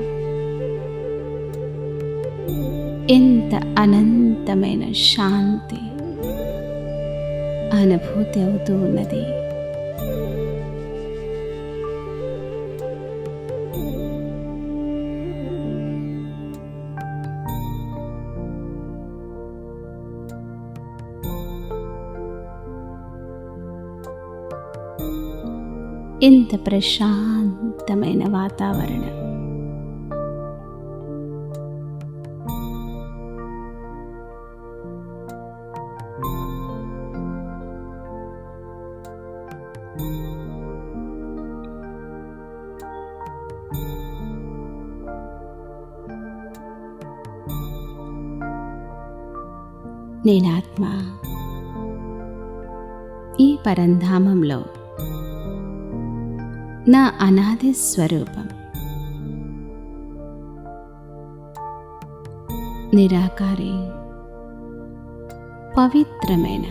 [SPEAKER 3] ఎంత అనంతమైన శాంతి అనుభూతి అవుతూ ఉన్నది. ఇంత ప్రశాంతమైన వాతావరణం, నేనాత్మ ఈ పరంధామంలో నా అనాది స్వరూపం. నిరాకారి పవిత్రమైన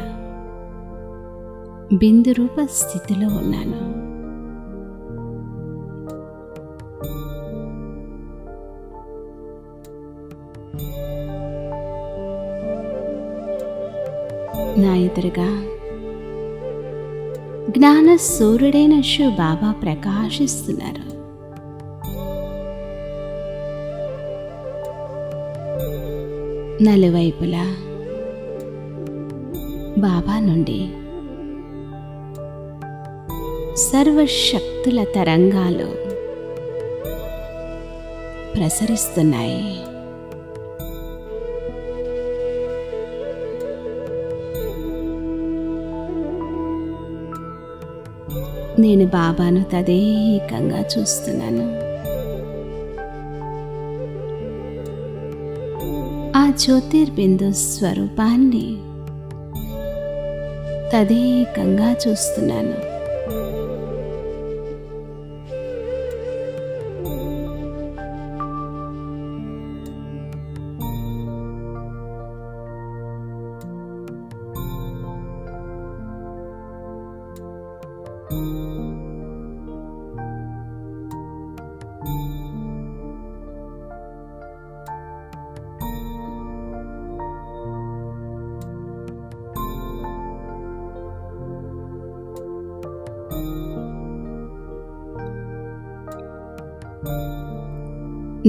[SPEAKER 3] బిందు రూప స్థితిలో ఉన్నాను. నా ఎదురుగా జ్ఞాన సూర్యుడైన శివ బాబా ప్రకాశిస్తున్నారు. నలువైపులా బాబా నుండి సర్వశక్తుల తరంగాలు ప్రసరిస్తున్నాయి. నేను బాబాను తదేకంగా చూస్తున్నాను. ఆ జ్యోతిర్బిందు స్వరూపాన్ని తదేకంగా చూస్తున్నాను.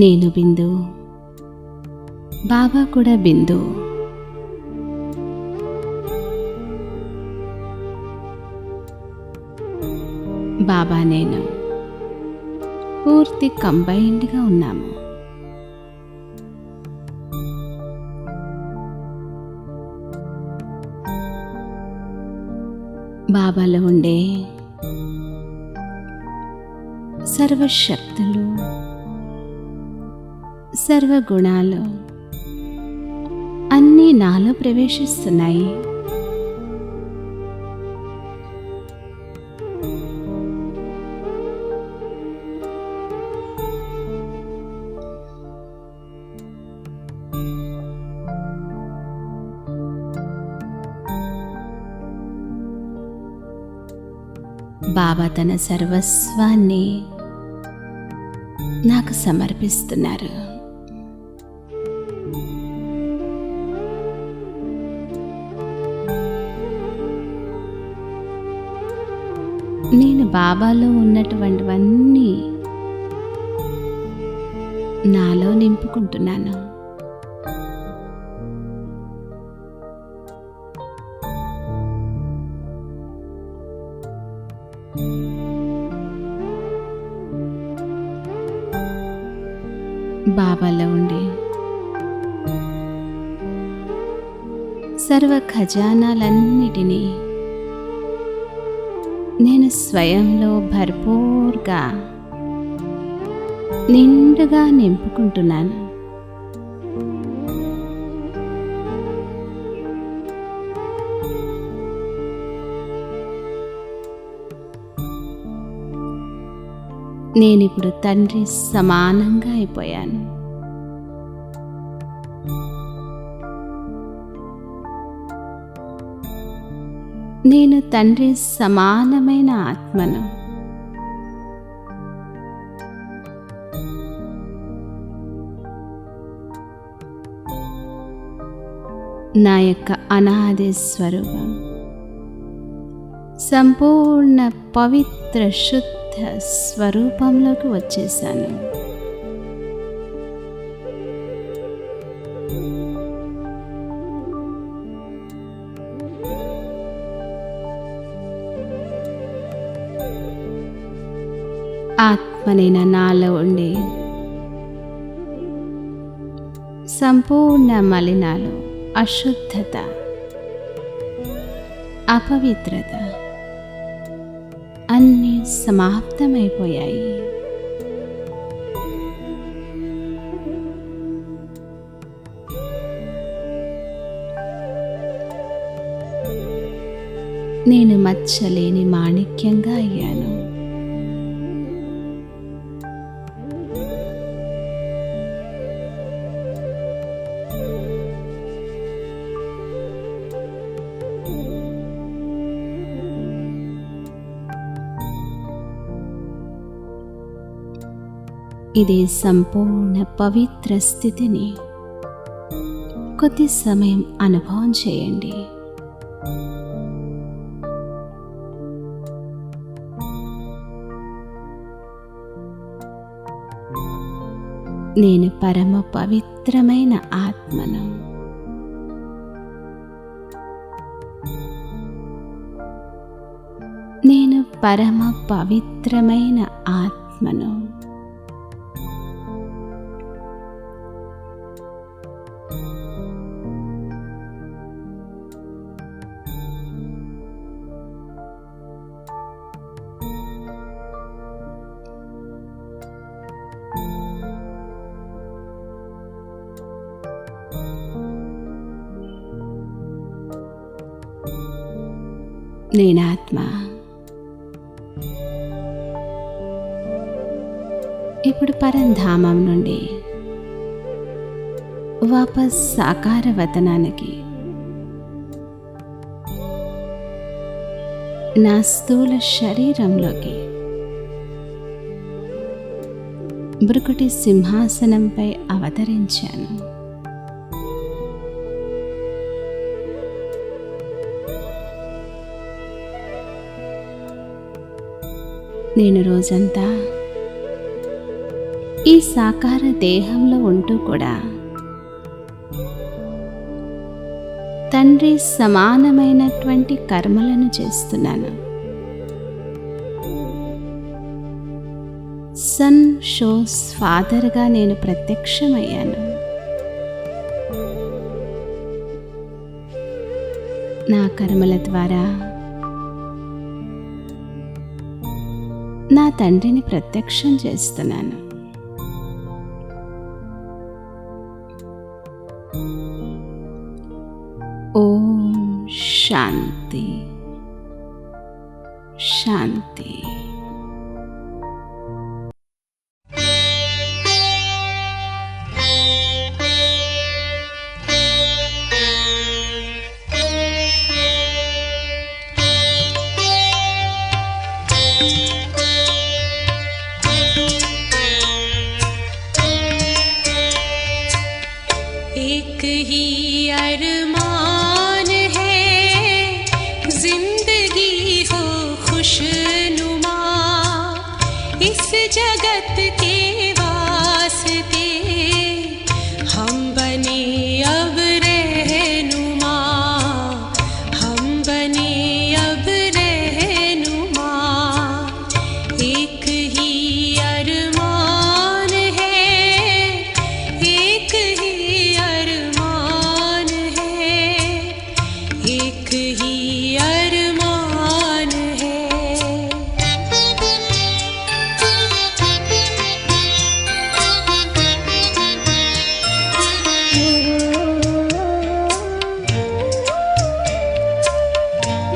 [SPEAKER 3] నేను బిందు, బాబా కూడా బిందు. బాబా నేను పూర్తి కంబైన్డ్గా ఉన్నాము. బాబాలో ఉండే సర్వశక్తులు, సర్వగుణాలు అన్నీ నాలో ప్రవేశిస్తున్నాయి. బాబా తన సర్వస్వాన్ని నాకు సమర్పిస్తున్నారు. నేను బాబాలో ఉన్నటువంటివన్నీ నాలో నింపుకుంటున్నాను. బాబాలో ఉండే సర్వ ఖజానాలన్నిటినీ నేను స్వయంలో భర్పూర్గా నిండుగా నింపుకుంటున్నాను. నేనిప్పుడు తండ్రి సమానంగా అయిపోయాను. నేను తండ్రి సమానమైన ఆత్మను. నా యొక్క అనాది స్వరూపం సంపూర్ణ పవిత్ర శుద్ధ స్వరూపంలోకి వచ్చేసాను. ఆత్మనైన నాలో ఉండే సంపూర్ణ మలినాలు, అశుద్ధత, అపవిత్రత అన్నీ సమాప్తమైపోయాయి. నేను మచ్చలేని మాణిక్యంగా అయ్యాను. ఇది సంపూర్ణ పవిత్ర స్థితిని కొద్ది సమయం అనుభవం చేయండి. నేను పరమ పవిత్రమైన ఆత్మను. నేను పరమ పవిత్రమైన ఆత్మను. నేనాత్మ ఇప్పుడు పరంధామం నుండి వాపస్ సాకార వతనానికి నా స్థూల శరీరంలోకి భృకుటి సింహాసనంపై అవతరించాను. నేను రోజంతా ఈ సాకార దేహంలో ఉంటూ కూడా తండ్రి సమానమైనటువంటి కర్మలను చేస్తున్నాను. సన్ షోస్ ఫాదర్గా నేను ప్రత్యక్షమయ్యాను. నా కర్మల ద్వారా నా తండ్రిని ప్రత్యక్షం చేస్తున్నాను. ఓం శాంతి శాంతి.
[SPEAKER 4] एक ही अरमान है जिंदगी हो खुशनुमा, इस जगत के वास्ते हम बने अब रहनुमा, हम बने अब रहनुमा। एक ही अरमान है, एक ही अरमान है, एक ही अरमान है।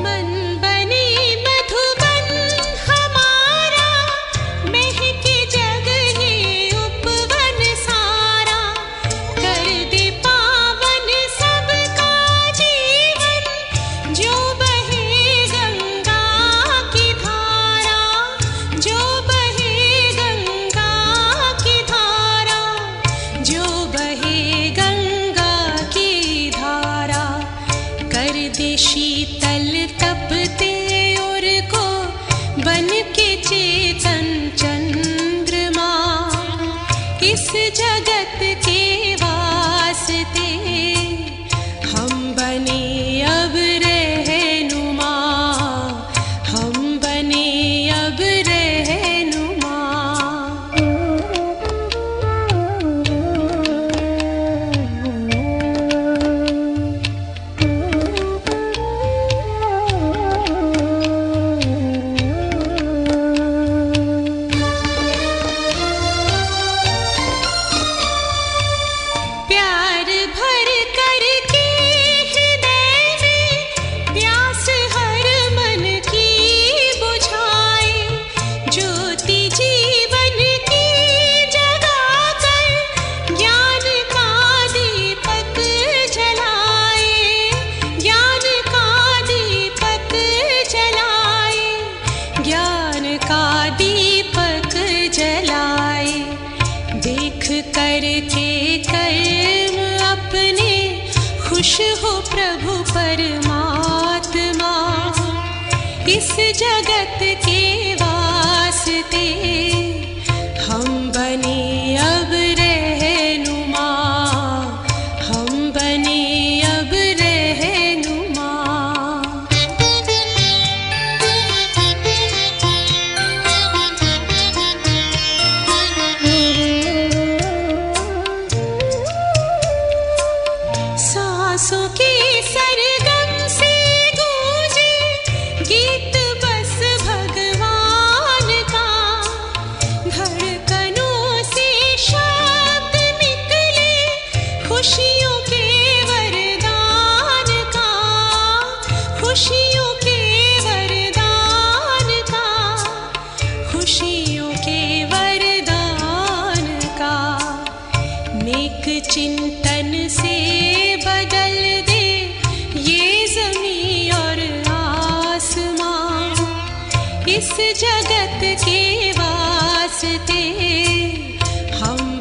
[SPEAKER 4] मन बनी मधुबन हमारा, महके जग ये उपवन सारा, कर दे पावन सबका जीवन, जो बहे गंगा की धारा, जो बहे गंगा की धारा, जो बहे गंगा की धारा। कर दे शीतल तपते और को बन के चेतन चंद्रमा, इस जगत के वास्ते हम बने अब रहनुमा, हम बने अब रहनुमा। प्रभु परमात्मा इस जगत के वास्ते हम बने अब रहनुमा, हम बने अब रहनुमा। सांसों के सरगम से गूंजे गीत बस भगवान का, धड़कनों से शब्द निकले खुशियों के वरदान का, खुशियों के वरदान का, खुशियों के वरदान का। नेक चिंतन से बदल दे ये ज़मीं और आसमां, इस जगत के वास्ते हम